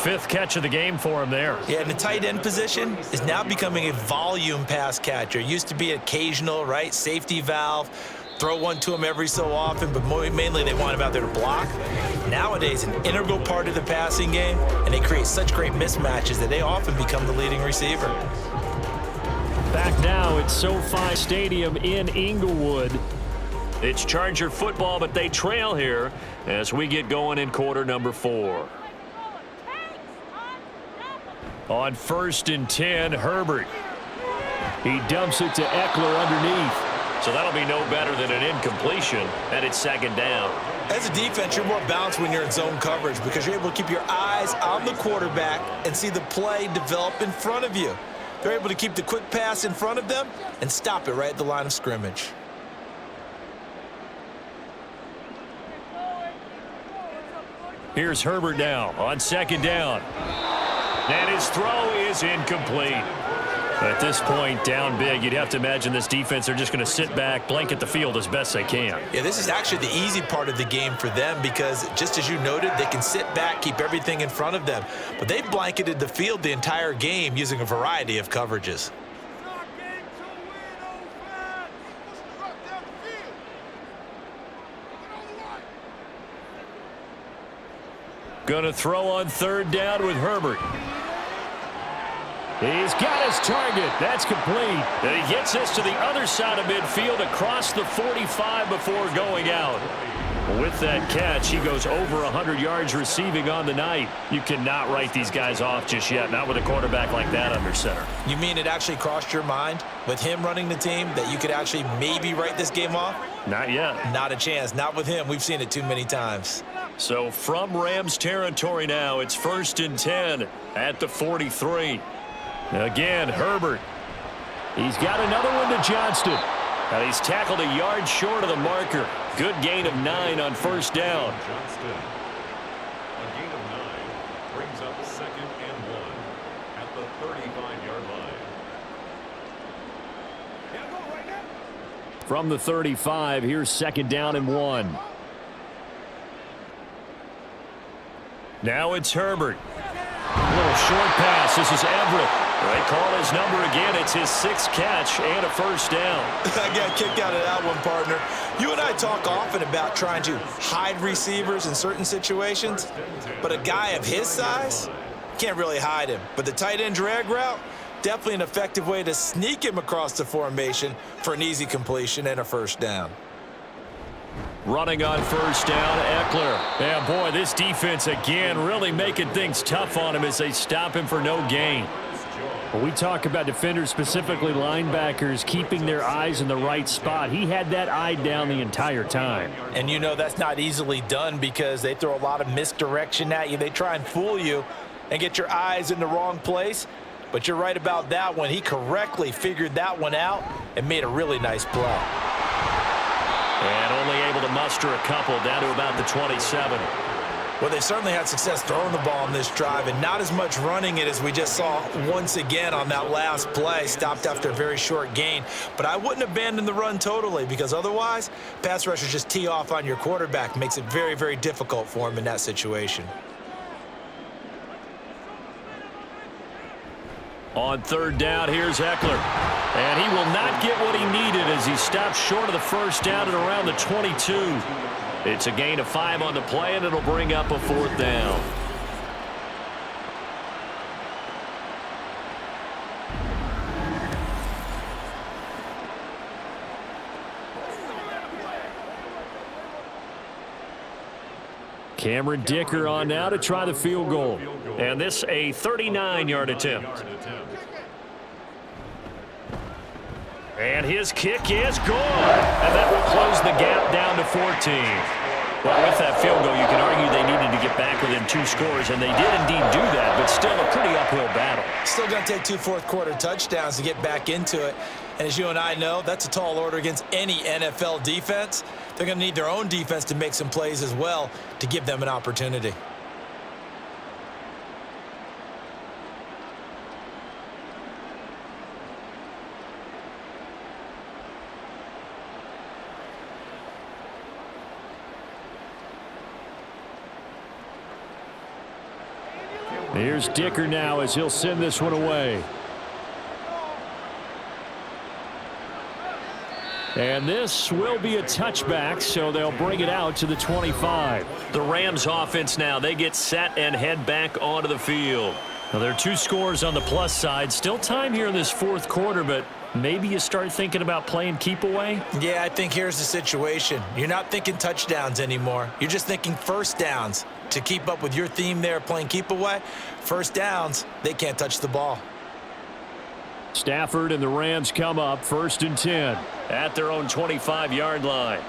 Fifth catch of the game for him there.
Yeah, and the tight end position is now becoming a volume pass catcher. It used to be occasional, right? Safety valve. Throw one to him every so often, but mainly they want him out there to block. Nowadays, an integral part of the passing game, and they create such great mismatches that they often become the leading receiver.
Back now at SoFi Stadium in Inglewood. It's Charger football, but they trail here as we get going in quarter number 4. On 1st and 10, Herbert. He dumps it to Eckler underneath. So that'll be no better than an incompletion, and it's 2nd down.
As a defense, you're more balanced when you're in zone coverage because you're able to keep your eyes on the quarterback and see the play develop in front of you. They're able to keep the quick pass in front of them and stop it right at the line of scrimmage.
Here's Herbert now on 2nd down. And his throw is incomplete. At this point, down big, you'd have to imagine this defense are just going to sit back, blanket the field as best they can.
Yeah, this is actually the easy part of the game for them because, just as you noted, they can sit back, keep everything in front of them. But they've blanketed the field the entire game using a variety of coverages.
Going to throw on 3rd down with Herbert. He's got his target. That's complete. And he gets us to the other side of midfield across the 45 before going out. With that catch, he goes over 100 yards receiving on the night. You cannot write these guys off just yet, not with a quarterback like that under center.
You mean it actually crossed your mind with him running the team that you could actually maybe write this game off?
Not yet.
Not a chance. Not with him. We've seen it too many times.
So from Rams territory now, it's 1st and 10 at the 43. Again, Herbert. He's got another one to Johnston. And he's tackled a yard short of the marker. Good gain of 9 on 1st down.
Johnston. A gain of 9 brings up 2nd and 1 at the 35-yard line.
From the 35, here's 2nd down and 1. Now it's Herbert. A little short pass. This is Everett. They call his number again. It's his 6th catch and a first down.
I got kicked out of that one, partner. You and I talk often about trying to hide receivers in certain situations, but a guy of his size can't really hide him. But the tight end drag route, definitely an effective way to sneak him across the formation for an easy completion and a first down.
Running on 1st down, Eckler. Yeah, boy, this defense again really making things tough on him as they stop him for no gain. When we talk about defenders, specifically linebackers, keeping their eyes in the right spot, he had that eye down the entire time.
And you know that's not easily done because they throw a lot of misdirection at you. They try and fool you and get your eyes in the wrong place. But you're right about that one. He correctly figured that one out and made a really nice play.
And only able to muster a couple down to about the 27.
Well, they certainly had success throwing the ball on this drive and not as much running it as we just saw once again on that last play. Stopped after a very short gain. But I wouldn't abandon the run totally because otherwise, pass rushers just tee off on your quarterback. Makes it very, very difficult for him in that situation.
On 3rd down, here's Eckler. And he will not get what he needed as he stops short of the first down at around the 22. It's a gain of 5 on the play, and it'll bring up a 4th down. Cameron Dicker on now to try the field goal. And this a 39-yard attempt.
And his kick is good. And that will close the gap down to 14. Well, with that field goal, you can argue they needed to get back within 2 scores, and they did indeed do that, but still a pretty uphill battle.
Still going to take 2 fourth-quarter touchdowns to get back into it. And as you and I know, that's a tall order against any NFL defense. They're going to need their own defense to make some plays as well to give them an opportunity.
Here's Dicker now as he'll send this one away. And this will be a touchback, so they'll bring it out to the 25.
The Rams offense now, they get set and head back onto the field. Now, there are 2 scores on the plus side. Still time here in this 4th quarter, but maybe you start thinking about playing keep away?
Yeah, I think here's the situation. You're not thinking touchdowns anymore. You're just thinking first downs. To keep up with your theme there, playing keep away, first downs, they can't touch the ball.
Stafford and the Rams come up 1st and 10.
At their own 25-yard line.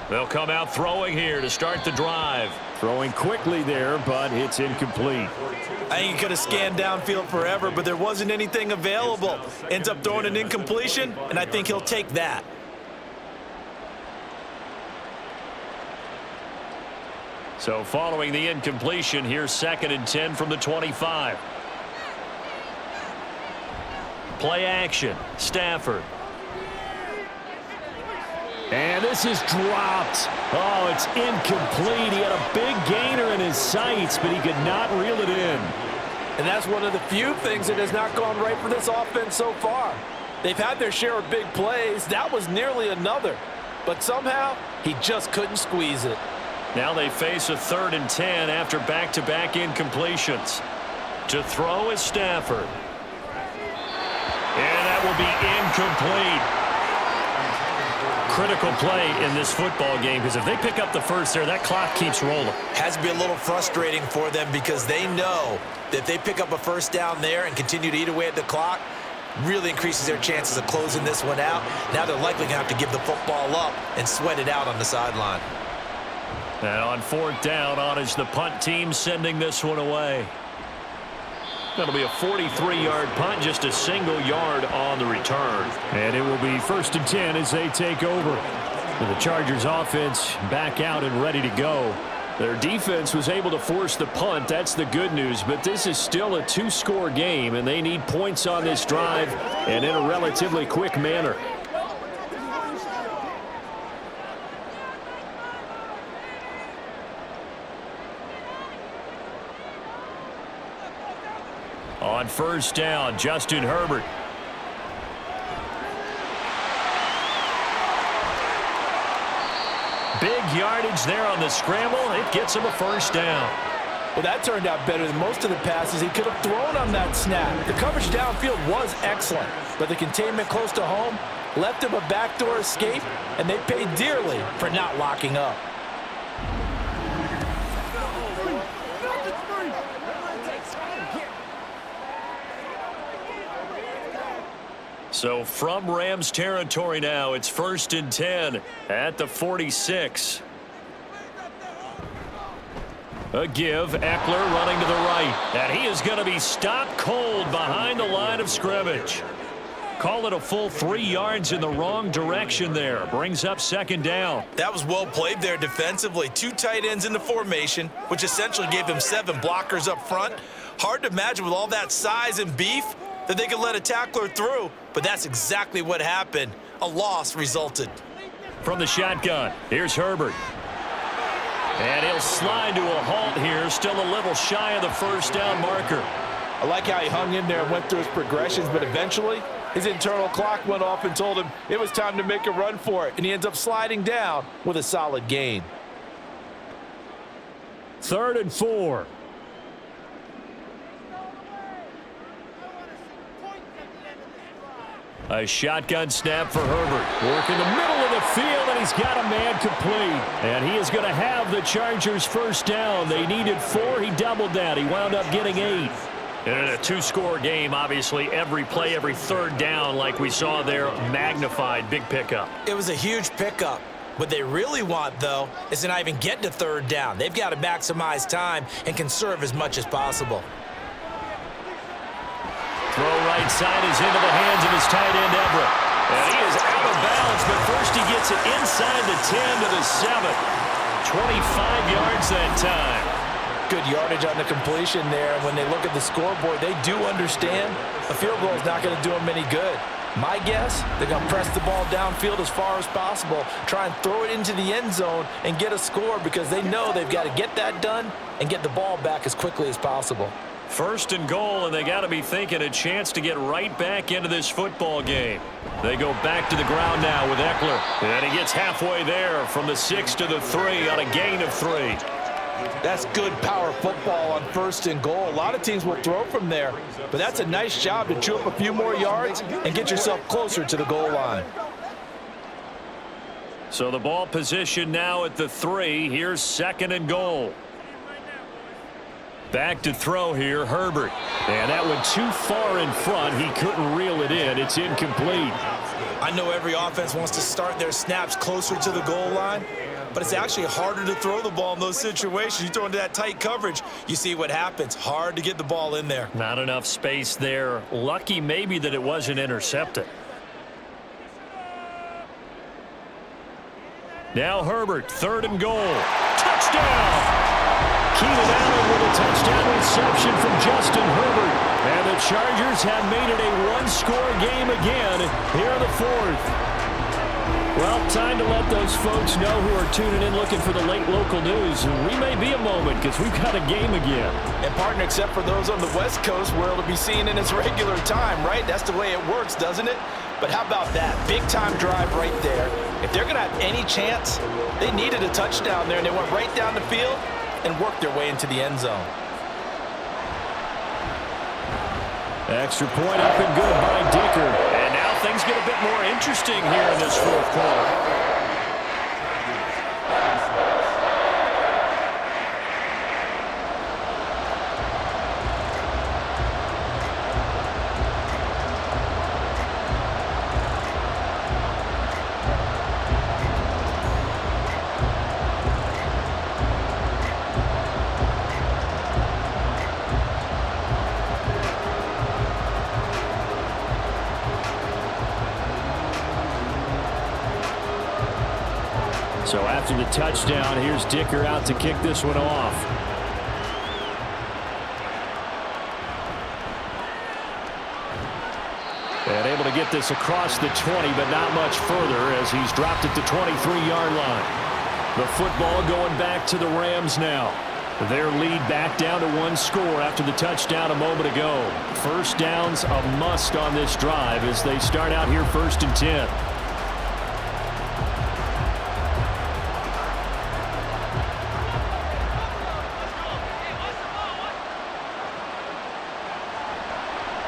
They'll come out throwing here to start the drive.
Throwing quickly there, but it's incomplete.
I think he could have scanned downfield forever, but there wasn't anything available. Ends up throwing an incompletion, and I think he'll take that.
So following the incompletion, here's 2nd and 10 from the 25. Play action. Stafford.
And this is dropped. Oh, it's incomplete. He had a big gainer in his sights, but he could not reel it in.
And that's one of the few things that has not gone right for this offense so far. They've had their share of big plays. That was nearly another. But somehow, he just couldn't squeeze it.
Now they face a 3rd and 10 after back-to-back incompletions. To throw is Stafford. And that will be incomplete. Critical play in this football game, because if they pick up the first there, that clock keeps rolling.
Has to be a little frustrating for them because they know that if they pick up a first down there and continue to eat away at the clock, really increases their chances of closing this one out. Now they're likely going to have to give the football up and sweat it out on the sideline.
And on 4th down, on is the punt team sending this one away. That'll be a 43-yard punt, just a single yard on the return.
And it will be 1st and 10 as they take over. And the Chargers offense back out and ready to go. Their defense was able to force the punt. That's the good news. But this is still a 2-score game, and they need points on this drive and in a relatively quick manner.
On 1st down, Justin Herbert. Big yardage there on the scramble. It gets him a 1st down.
Well, that turned out better than most of the passes he could have thrown on that snap. The coverage downfield was excellent, but the containment close to home left him a backdoor escape, and they paid dearly for not locking up.
So from Rams territory now, it's 1st and 10 at the 46. A give, Eckler running to the right. And he is going to be stopped cold behind the line of scrimmage. Call it a full 3 yards in the wrong direction there. Brings up 2nd down.
That was well played there defensively. 2 tight ends in the formation, which essentially gave them 7 blockers up front. Hard to imagine with all that size and beef that they could let a tackler through, but that's exactly what happened. A loss resulted.
From the shotgun, here's Herbert. And he'll slide to a halt here, still a little shy of the 1st down marker.
I like how he hung in there and went through his progressions, but eventually his internal clock went off and told him it was time to make a run for it, and he ends up sliding down with a solid gain.
3rd and 4.
A shotgun snap for Herbert.
Work in the middle of the field, and he's got a man complete. And he is going to have the Chargers 1st down. They needed 4. He doubled that. He wound up getting 8.
And in a two-score game, obviously, every play, every third down, like we saw there, magnified, big pickup.
It was a huge pickup. What they really want, though, is to not even get to third down. They've got to maximize time and conserve as much as possible.
Throw right side is into the hands of his tight end, Everett. And he is out of bounds, but first he gets it inside the 10 to the 7. 25 yards that time.
Good yardage on the completion there. And when they look at the scoreboard, they do understand a field goal is not going to do them any good. My guess, they're going to press the ball downfield as far as possible, try and throw it into the end zone and get a score because they know they've got to get that done and get the ball back as quickly as possible.
First and goal, and they got to be thinking a chance to get right back into this football game. They go back to the ground now with Eckler. And he gets halfway there from the 6 to the 3 on a gain of 3.
That's good power football on first and goal. A lot of teams will throw from there, but that's a nice job to chew up a few more yards and get yourself closer to the goal line.
So the ball position now at the 3. Here's second and goal. Back to throw here, Herbert. And that went too far in front. He couldn't reel it in. It's incomplete.
I know every offense wants to start their snaps closer to the goal line, but it's actually harder to throw the ball in those situations. You throw into that tight coverage, you see what happens. Hard to get the ball in there.
Not enough space there. Lucky maybe that it wasn't intercepted. Now Herbert, third and goal. Touchdown! Keenan Allen with a touchdown reception from Justin Herbert. And the Chargers have made it a one-score game again here in the fourth. Well, time to let those folks know who are tuning in looking for the late local news. We may be a moment because we've got a game again.
And partner, except for those on the West Coast where it'll be seen in its regular time, right? That's the way it works, doesn't it? But how about that? Big-time drive right there. If they're going to have any chance, they needed a touchdown there, and they went right down the field and worked their way into the end zone.
Extra point up and good by Dicker. And now things get a bit more interesting here in this fourth quarter. So after the touchdown, here's Dicker out to kick this one off. And able to get this across the 20, but not much further as he's dropped at the 23-yard line. The football going back to the Rams now. Their lead back down to one score after the touchdown a moment ago. First down's a must on this drive as they start out here 1st and 10.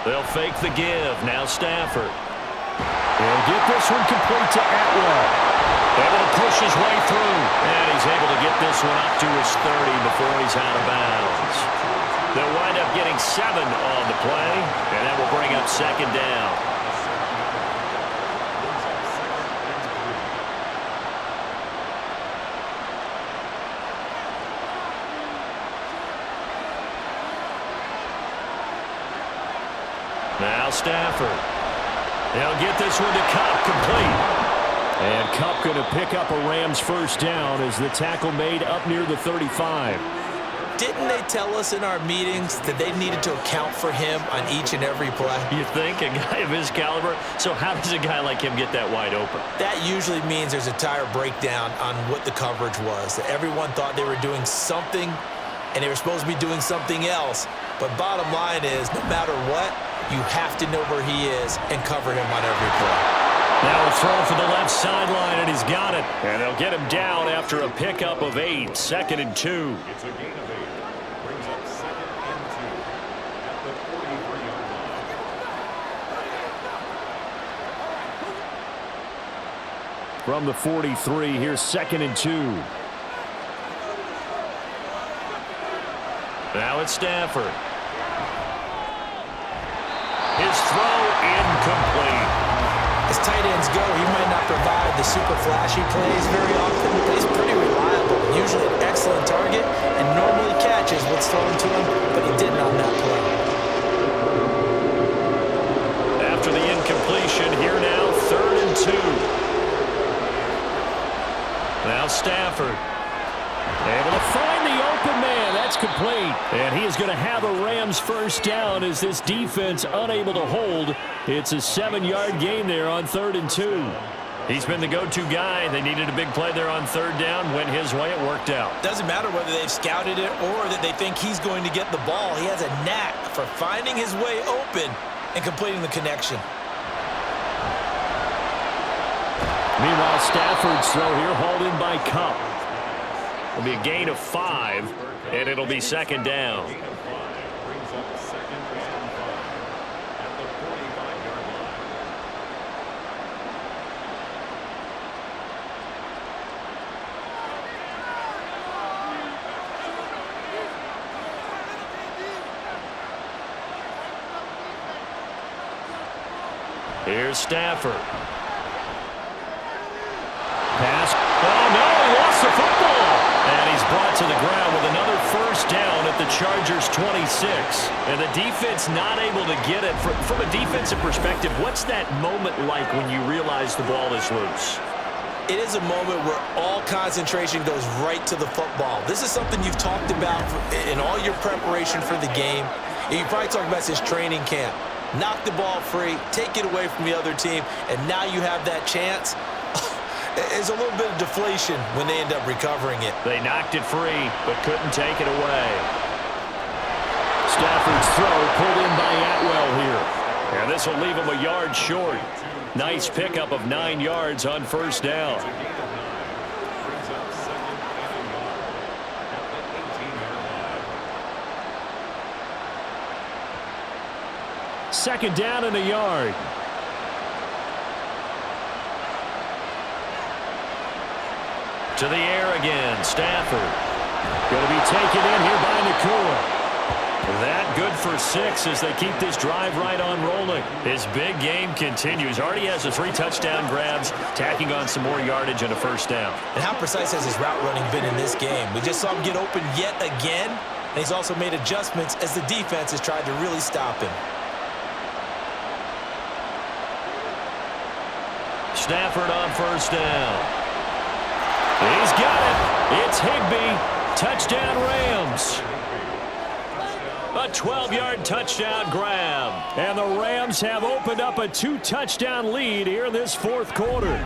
They'll fake the give. Now Stafford. He'll get this one complete to Atwell. Able to push his way through. And he's able to get this one up to his 30 before he's out of bounds. They'll wind up getting 7 on the play. And that will bring up second down. Now Stafford. They'll get this one to Kupp complete. And Kupp going to pick up a Rams first down as the tackle made up near the 35.
Didn't they tell us in our meetings that they needed to account for him on each and every play?
You think? A guy of his caliber? So how does a guy like him get that wide open?
That usually means there's a tire breakdown on what the coverage was. That everyone thought they were doing something, and they were supposed to be doing something else. But bottom line is, no matter what, you have to know where he is and cover him on every play.
Now a throw for the left sideline, and he's got it. And they'll get him down after a pickup of 8. 2nd and 2.
It's a gain of 8. Brings up 2nd and 2 at the 43-yard line.
From the 43, here's 2nd and 2. Now it's Stafford. His throw incomplete.
As tight ends go, he might not provide the super flashy plays very often, but he's pretty reliable. Usually an excellent target and normally catches what's thrown to him, but he didn't on that play.
After the incompletion, here now, 3rd and 2. Now Stafford. Able to find the open man. That's complete. And he is going to have a Rams first down as this defense unable to hold. It's a 7-yard gain there on 3rd and 2. He's been the go-to guy. They needed a big play there on 3rd down. Went his way. It worked out.
Doesn't matter whether they've scouted it or that they think he's going to get the ball. He has a knack for finding his way open and completing the connection.
Meanwhile, Stafford's throw here hauled in by Cup.
It'll be a gain of 5, and it'll be 2nd down.
Brings up 2nd and 5 at the 45-yard line.
Here's Stafford.
Pass.
Oh, no, he lost the football. And he's brought to the ground with another first down at the Chargers' 26. And the defense not able to get it. From a defensive perspective, what's that moment like when you realize the ball is loose?
It is a moment where all concentration goes right to the football. This is something you've talked about in all your preparation for the game. And you probably talked about since training camp. Knock the ball free, take it away from the other team, and now you have that chance. There's a little bit of deflation when they end up recovering it.
They knocked it free, but couldn't take it away.
Stafford's throw pulled in by Atwell here.
And this will leave him a yard short. Nice pickup of 9 yards on first down.
Brings up 2nd and 1 at the 18-yard line.
2nd down and a yard.
To the air again, Stafford.
Going to be taken in here by Nakua.
That good for 6 as they keep this drive right on rolling. His big game continues. Already has the 3 touchdown grabs, tacking on some more yardage and a first down.
And how precise has his route running been in this game? We just saw him get open yet again, and he's also made adjustments as the defense has tried to really stop him.
Stafford on first down. He's got it. It's Higbee. Touchdown Rams. A 12-yard touchdown grab.
And the Rams have opened up a 2-touchdown lead here in this 4th quarter.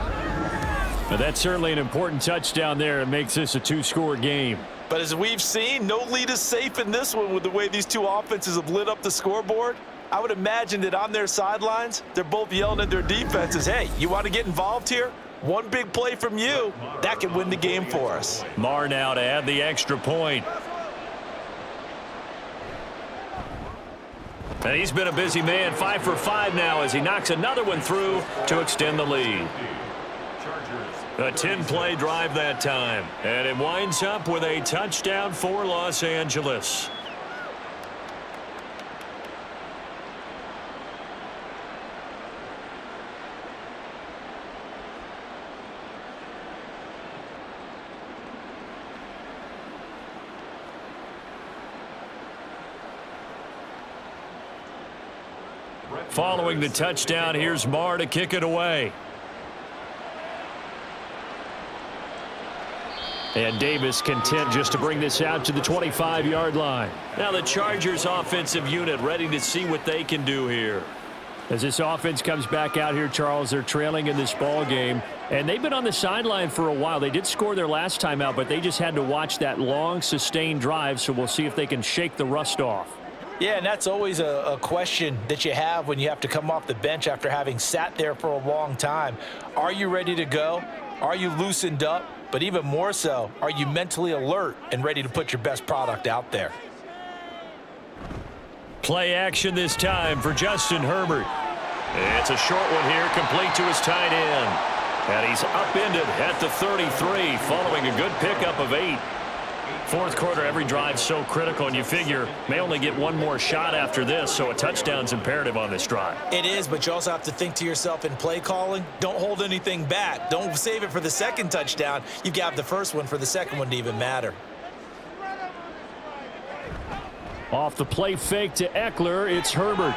But that's certainly an important touchdown there. It makes this a 2-score game.
But as we've seen, no lead is safe in this one with the way these two offenses have lit up the scoreboard. I would imagine that on their sidelines, they're both yelling at their defenses, hey, you want to get involved here? One big play from you, that could win the game for us.
Marr now to add the extra point. And he's been a busy man, 5 for 5 now as he knocks another one through to extend the lead. A 10-play drive that time. And it winds up with a touchdown for Los Angeles. Following the touchdown, here's Marr to kick it away.
And Davis content just to bring this out to the 25-yard line.
Now the Chargers offensive unit ready to see what they can do here.
As this offense comes back out here, Charles, they're trailing in this ball game. And they've been on the sideline for a while. They did score their last time out, but they just had to watch that long, sustained drive. So we'll see if they can shake the rust off.
Yeah, and that's always a question that you have when you have to come off the bench after having sat there for a long time. Are you ready to go? Are you loosened up? But even more so, are you mentally alert and ready to put your best product out there?
Play action this time for Justin Herbert. It's a short one here, complete to his tight end. And he's upended at the 33 following a good pickup of 8. Fourth quarter, every drive so critical, and you figure may only get one more shot after this, so a touchdown's imperative on this drive.
It is, but you also have to think to yourself in play calling, don't hold anything back. Don't save it for the second touchdown. You've got the first one for the second one to even matter.
Off the play fake to Eckler, it's Herbert.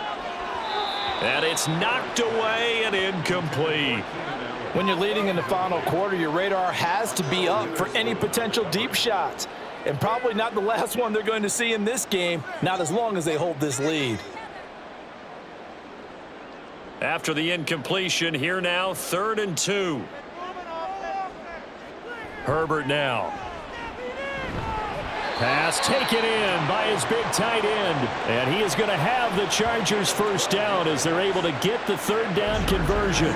And it's knocked away and incomplete.
When you're leading in the final quarter, your radar has to be up for any potential deep shots. And probably not the last one they're going to see in this game, not as long as they hold this lead.
After the incompletion, here now, 3rd and 2. Herbert now.
Pass taken in by his big tight end. And he is going to have the Chargers first down as they're able to get the 3rd down conversion.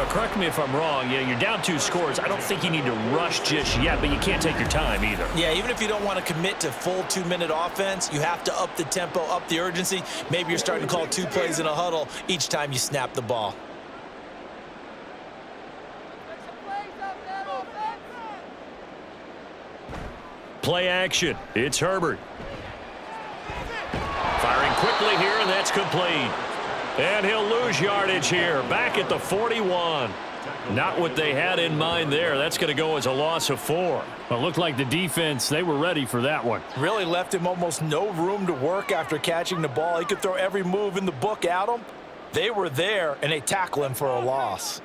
Correct me if I'm wrong. You're down 2 scores. I don't think you need to rush just yet, but you can't take your time either.
Yeah, even if you don't want to commit to full 2-minute offense, you have to up the tempo, up the urgency. Maybe you're starting to call 2 plays in a huddle each time you snap the ball.
Play action. It's Herbert. Firing quickly here, and that's complete. And he'll lose yardage here, back at the 41. Not what they had in mind there. That's going to go as a loss of 4.
Well, it looked like the defense, they were ready for that one.
Really left him almost no room to work after catching the ball. He could throw every move in the book at him. They were there, and they tackle him for a loss.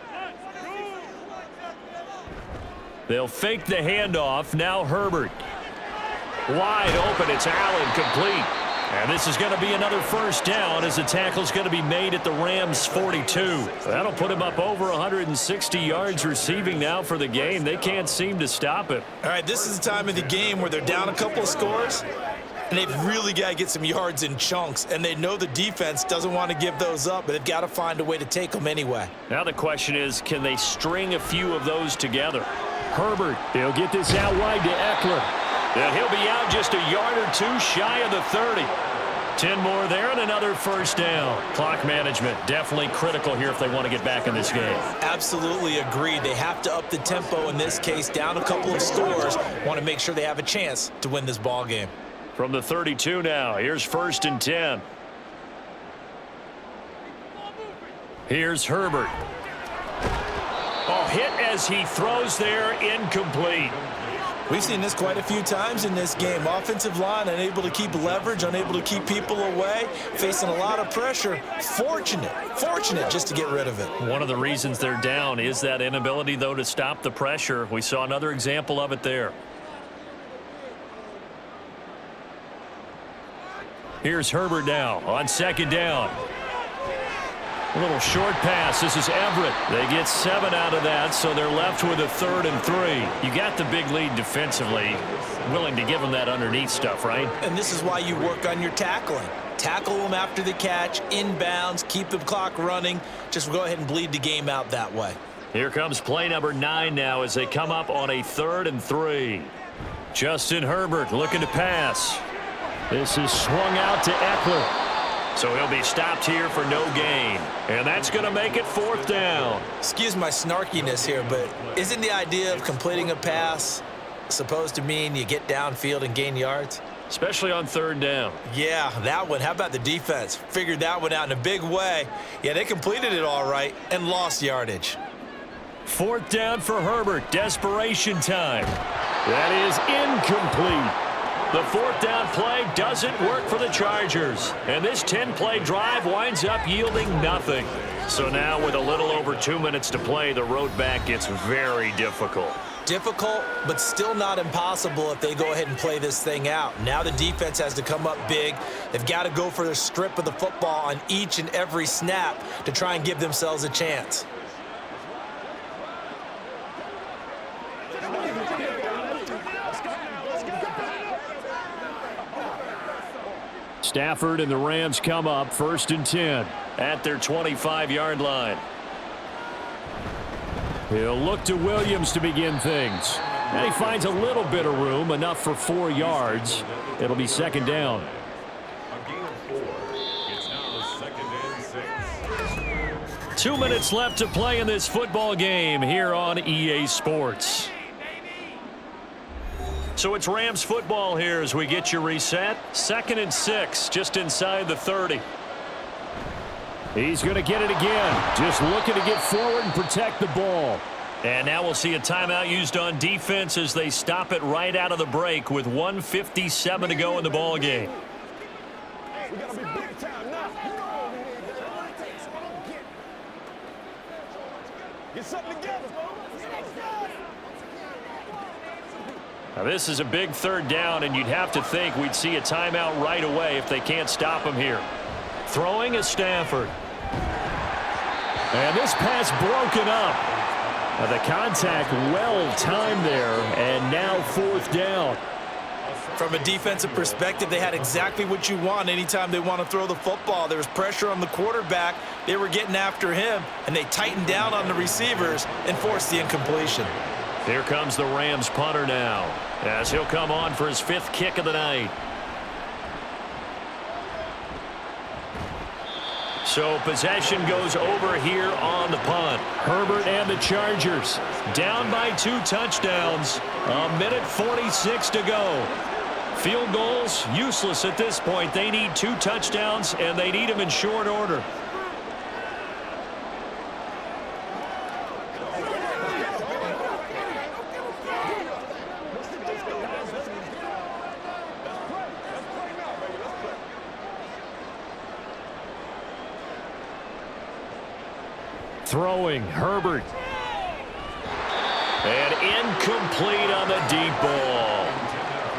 They'll fake the handoff. Now Herbert. Wide open. It's Allen, complete. And this is going to be another first down as the tackle's going to be made at the Rams' 42. That'll put him up over 160 yards receiving now for the game. They can't seem to stop it.
All right, this is the time of the game where they're down a couple of scores, and they've really got to get some yards in chunks, and they know the defense doesn't want to give those up, but they've got to find a way to take them anyway.
Now the question is, can they string a few of those together?
Herbert, he'll get this out wide to Eckler.
And he'll be out just a yard or 2 shy of the 30. 10 more there and another first down. Clock management definitely critical here if they want to get back in this game.
Absolutely agreed. They have to up the tempo in this case, down a couple of scores. Want to make sure they have a chance to win this ball game.
From the 32 now, here's 1st and 10. Here's Herbert. Oh, hit as he throws there, incomplete.
We've seen this quite a few times in this game. Offensive line unable to keep leverage, unable to keep people away, facing a lot of pressure. Fortunate just to get rid of it.
One of the reasons they're down is that inability, though, to stop the pressure. We saw another example of it there. Here's Herbert now on 2nd down. A little short pass. This is Everett. They get 7 out of that, so they're left with a 3rd and 3. You got the big lead defensively. Willing to give them that underneath stuff, right?
And this is why you work on your tackling. Tackle them after the catch, inbounds, keep the clock running. Just go ahead and bleed the game out that way.
Here comes play number 9 now as they come up on a 3rd and 3. Justin Herbert looking to pass.
This is swung out to Eckler.
So he'll be stopped here for no gain. And that's going to make it 4th down.
Excuse my snarkiness here, but isn't the idea of completing a pass supposed to mean you get downfield and gain yards?
Especially on 3rd down.
Yeah, that one. How about the defense? Figured that one out in a big way. Yeah, they completed it all right and lost yardage.
4th down for Herbert. Desperation time. That is incomplete. The 4th down play doesn't work for the Chargers. And this 10-play drive winds up yielding nothing. So now with a little over 2 minutes to play, the road back gets very difficult.
Difficult, but still not impossible if they go ahead and play this thing out. Now the defense has to come up big. They've got to go for their strip of the football on each and every snap to try and give themselves a chance.
Stafford and the Rams come up 1st and 10
at their 25-yard line.
He'll look to Williams to begin things. And he finds a little bit of room, enough for 4 yards. It'll be 2nd down.
A gain of 4. It's now 2nd and 6.
2 minutes left to play in this football game here on EA Sports.
So it's Rams football here as we get you reset. 2nd and 6, just inside the 30. He's going to get it again. Just looking to get forward and protect the ball. And now we'll see a timeout used on defense as they stop it right out of the break with 1:57 to go in the ball game.
We gotta be big time now. Get something together.
Now this is a big 3rd down, and you'd have to think we'd see a timeout right away if they can't stop him here. Throwing is Stafford. And this pass broken up. Now the contact well timed there, and now 4th down.
From a defensive perspective, they had exactly what you want anytime they want to throw the football. There was pressure on the quarterback. They were getting after him, and they tightened down on the receivers and forced the incompletion.
Here comes the Rams punter now, as he'll come on for his 5th kick of the night. So possession goes over here on the punt. Herbert and the Chargers down by 2 touchdowns. 1:46 to go. Field goals useless at this point. They need 2 touchdowns, and they need them in short order. Throwing, Herbert. And incomplete on the deep ball.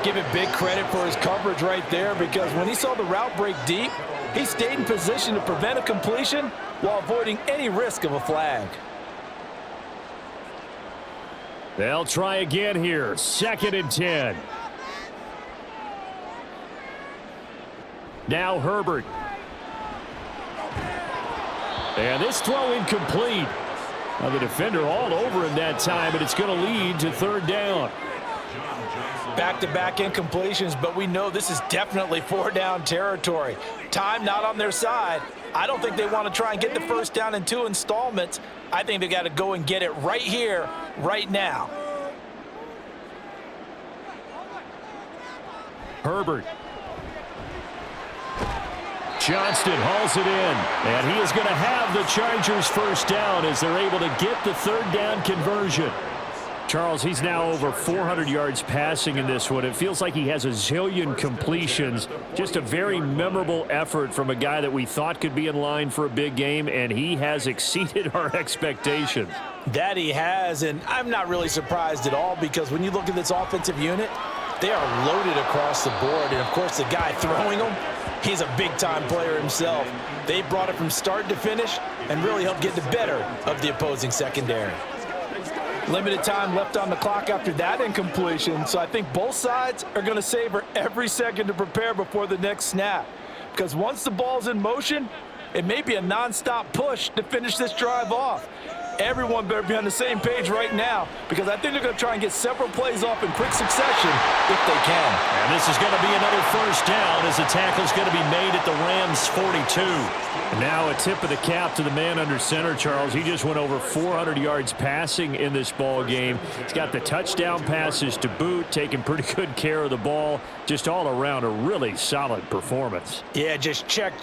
Give it big credit for his coverage right there, because when he saw the route break deep, he stayed in position to prevent a completion while avoiding any risk of a flag.
They'll try again here. 2nd and 10. Now Herbert. And this throw incomplete. Now the defender all over him that time, and it's going to lead to 3rd down.
Back-to-back incompletions, but we know this is definitely 4-down territory. Time not on their side. I don't think they want to try and get the 1st down in 2 installments. I think they got to go and get it right here, right now.
Herbert. Johnston hauls it in, and he is going to have the Chargers 1st down as they're able to get the 3rd down conversion. Charles, he's now over 400 yards passing in this one. It feels like he has a zillion completions. Just a very memorable effort from a guy that we thought could be in line for a big game, and he has exceeded our expectations.
That he has, and I'm not really surprised at all, because when you look at this offensive unit, they are loaded across the board. And, of course, the guy throwing them, he's a big-time player himself. They brought it from start to finish and really helped get the better of the opposing secondary. Limited time left on the clock after that incompletion, so I think both sides are going to savor every second to prepare before the next snap. Because once the ball's in motion, it may be a non-stop push to finish this drive off. Everyone better be on the same page right now, because I think they're going to try and get several plays off in quick succession if they can.
And this is going to be another 1st down as the tackle's going to be made at the Rams 42. Now a tip of the cap to the man under center, Charles. He just went over 400 yards passing in this ball game. He's got the touchdown passes to boot, taking pretty good care of the ball. Just all around a really solid performance.
Yeah, just check,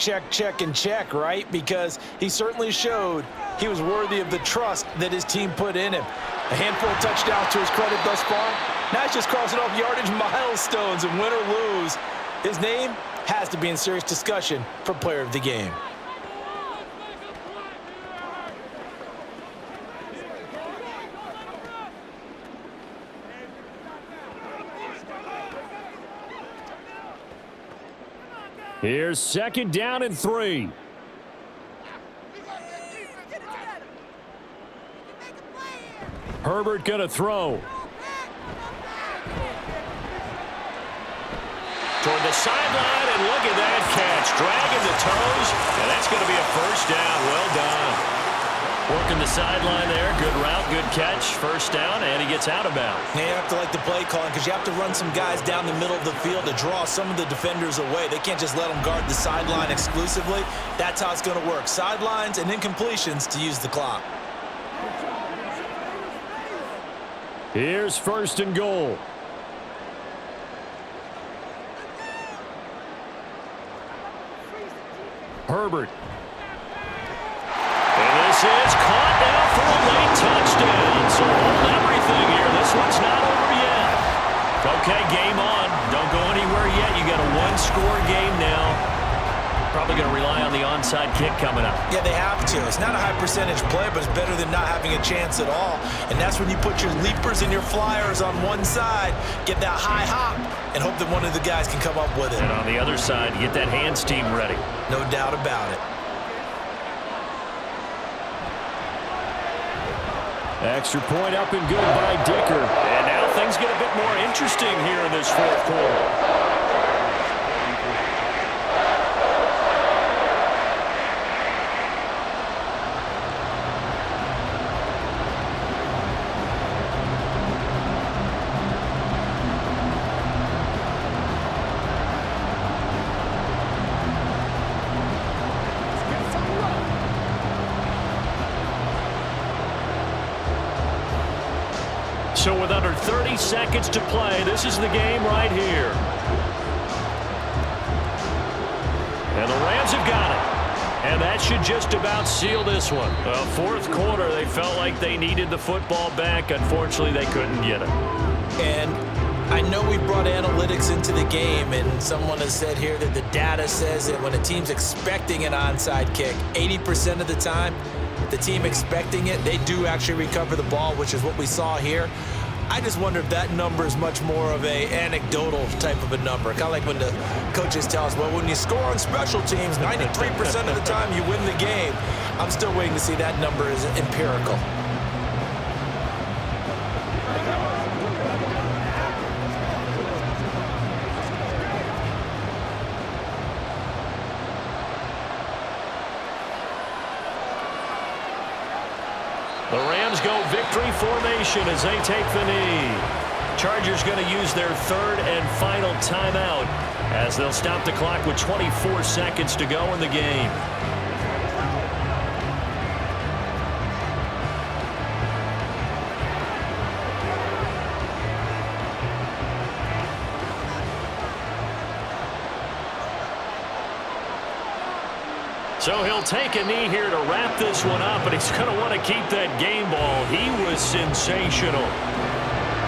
and check, right? Because he certainly showed he was worthy of the trust that his team put in him. A handful of touchdowns to his credit thus far. Now he's just crossing off yardage milestones, and win or lose, his name has to be in serious discussion for player of the game.
Here's 2nd down and 3. Herbert going to throw. Toward the sideline, and look at that catch. Dragging the toes, and that's going to be a 1st down. Well done. Working the sideline there. Good route, good catch. 1st down, and he gets out of bounds.
Yeah, you have to like the play calling, because you have to run some guys down the middle of the field to draw some of the defenders away. They can't just let them guard the sideline exclusively. That's how it's going to work. Sidelines and incompletions to use the clock.
Here's 1st and goal. Herbert. And this is caught now for a late touchdown. So hold everything here. This one's not over yet. Okay, game on. Don't go anywhere yet. You got a one-score game now. Probably going to rely on the onside kick coming up.
Yeah, they have to. It's not a high percentage play, but it's better than not having a chance at all. And that's when you put your leapers and your flyers on one side, get that high hop, and hope that one of the guys can come up with it.
And on the other side, get that hands team ready.
No doubt about it.
Extra point up and good by Dicker. And now things get a bit more interesting here in this fourth quarter. So with under 30 seconds to play, this is the game right here. And the Rams have got it. And that should just about seal this one. Fourth quarter, they felt like they needed the football back. Unfortunately, they couldn't get it.
And I know we brought analytics into the game, and someone has said here that the data says that when a team's expecting an onside kick, 80% of the time, the team expecting it, they do actually recover the ball, which is what we saw here. I just wonder if that number is much more of a anecdotal type of a number. Kind of like when the coaches tell us, well, when you score on special teams, 93% of the time you win the game. I'm still waiting to see that number is empirical.
The Rams go victory formation as they take the knee. Chargers going to use their third and final timeout as they'll stop the clock with 24 seconds to go in the game. So he'll take a knee here to wrap this one up, but he's going to want to keep that game ball. He was sensational.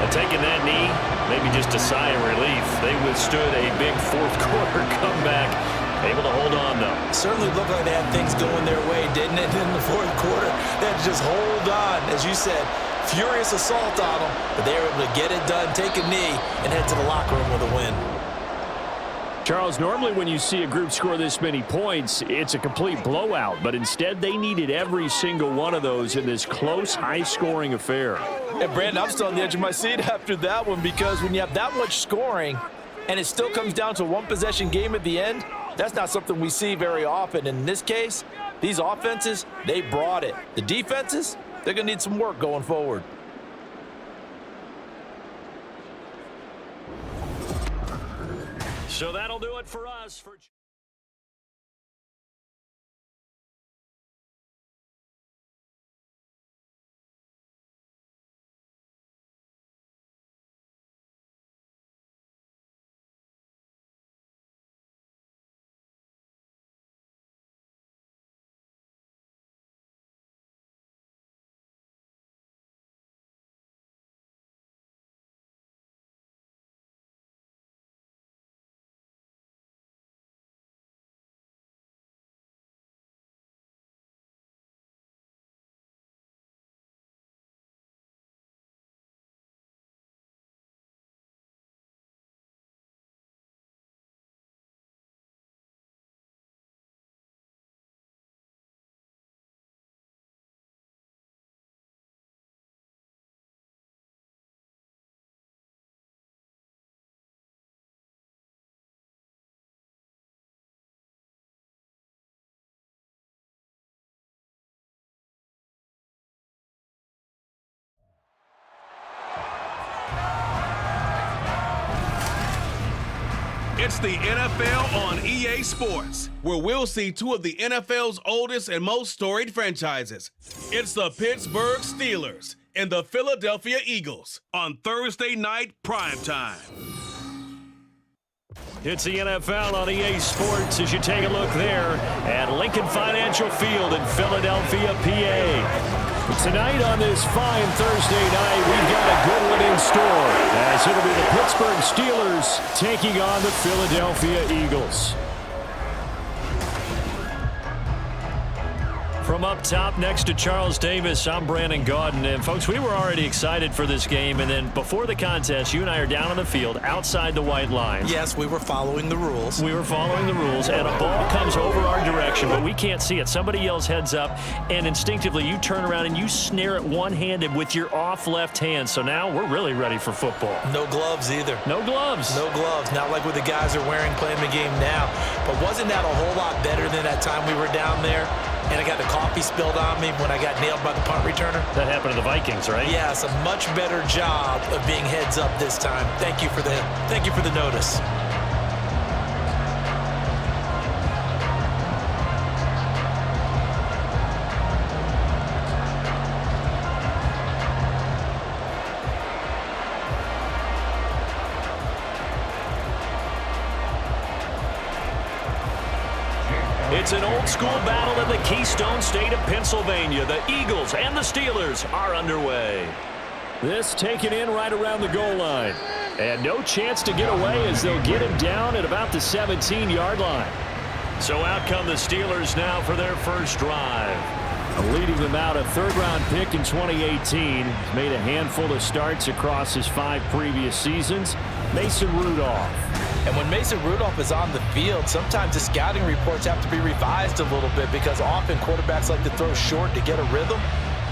And taking that knee, maybe just a sigh of relief. They withstood a big fourth quarter comeback. Able to hold on, though.
Certainly looked like they had things going their way, didn't it? In the fourth quarter, they had to just hold on. As you said, furious assault on them, but they were able to get it done, take a knee, and head to the locker room with a win.
Charles, normally when you see a group score this many points, it's a complete blowout. But instead, they needed every single one of those in this close, high-scoring affair.
And Brandon, I'm still on the edge of my seat after that one, because when you have that much scoring and it still comes down to a one-possession game at the end, that's not something we see very often. In this case, these offenses, they brought it. The defenses, they're going to need some work going forward.
So that'll do it for us.
It's the NFL on EA Sports, where we'll see two of the NFL's oldest and most storied franchises. It's the Pittsburgh Steelers and the Philadelphia Eagles on Thursday night primetime.
It's the NFL on EA Sports as you take a look there at Lincoln Financial Field in Philadelphia, PA. Tonight on this fine Thursday night, we've got a good one in store as it'll be the Pittsburgh Steelers taking on the Philadelphia Eagles. From up top next to Charles Davis, I'm Brandon Gaudin. And, folks, we were already excited for this game. And then before the contest, you and I are down on the field outside the white lines.
Yes, we were following the rules.
We were following the rules, and a ball comes over our direction, but we can't see it. Somebody yells heads up, and instinctively you turn around and you snare it one-handed with your off left hand. So now we're really ready for football.
No gloves either.
No gloves.
No gloves. Not like what the guys are wearing playing the game now. But wasn't that a whole lot better than that time we were down there? And I got the coffee spilled on me when I got nailed by the punt returner.
That happened to the Vikings, right?
Yes, a much better job of being heads up this time. Thank you for the notice.
It's an old-school battle in the Keystone State of Pennsylvania. The Eagles and the Steelers are underway. This taken in right around the goal line. And no chance to get away as they'll get him down at about the 17-yard line. So out come the Steelers now for their first drive. Leading them out, a third-round pick in 2018. He's made a handful of starts across his 5 previous seasons. Mason Rudolph.
And when Mason Rudolph is on the field, sometimes the scouting reports have to be revised a little bit because often quarterbacks like to throw short to get a rhythm.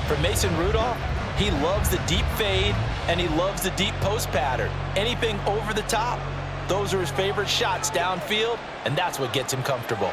For Mason Rudolph, he loves the deep fade and he loves the deep post pattern. Anything over the top, those are his favorite shots downfield, and that's what gets him comfortable.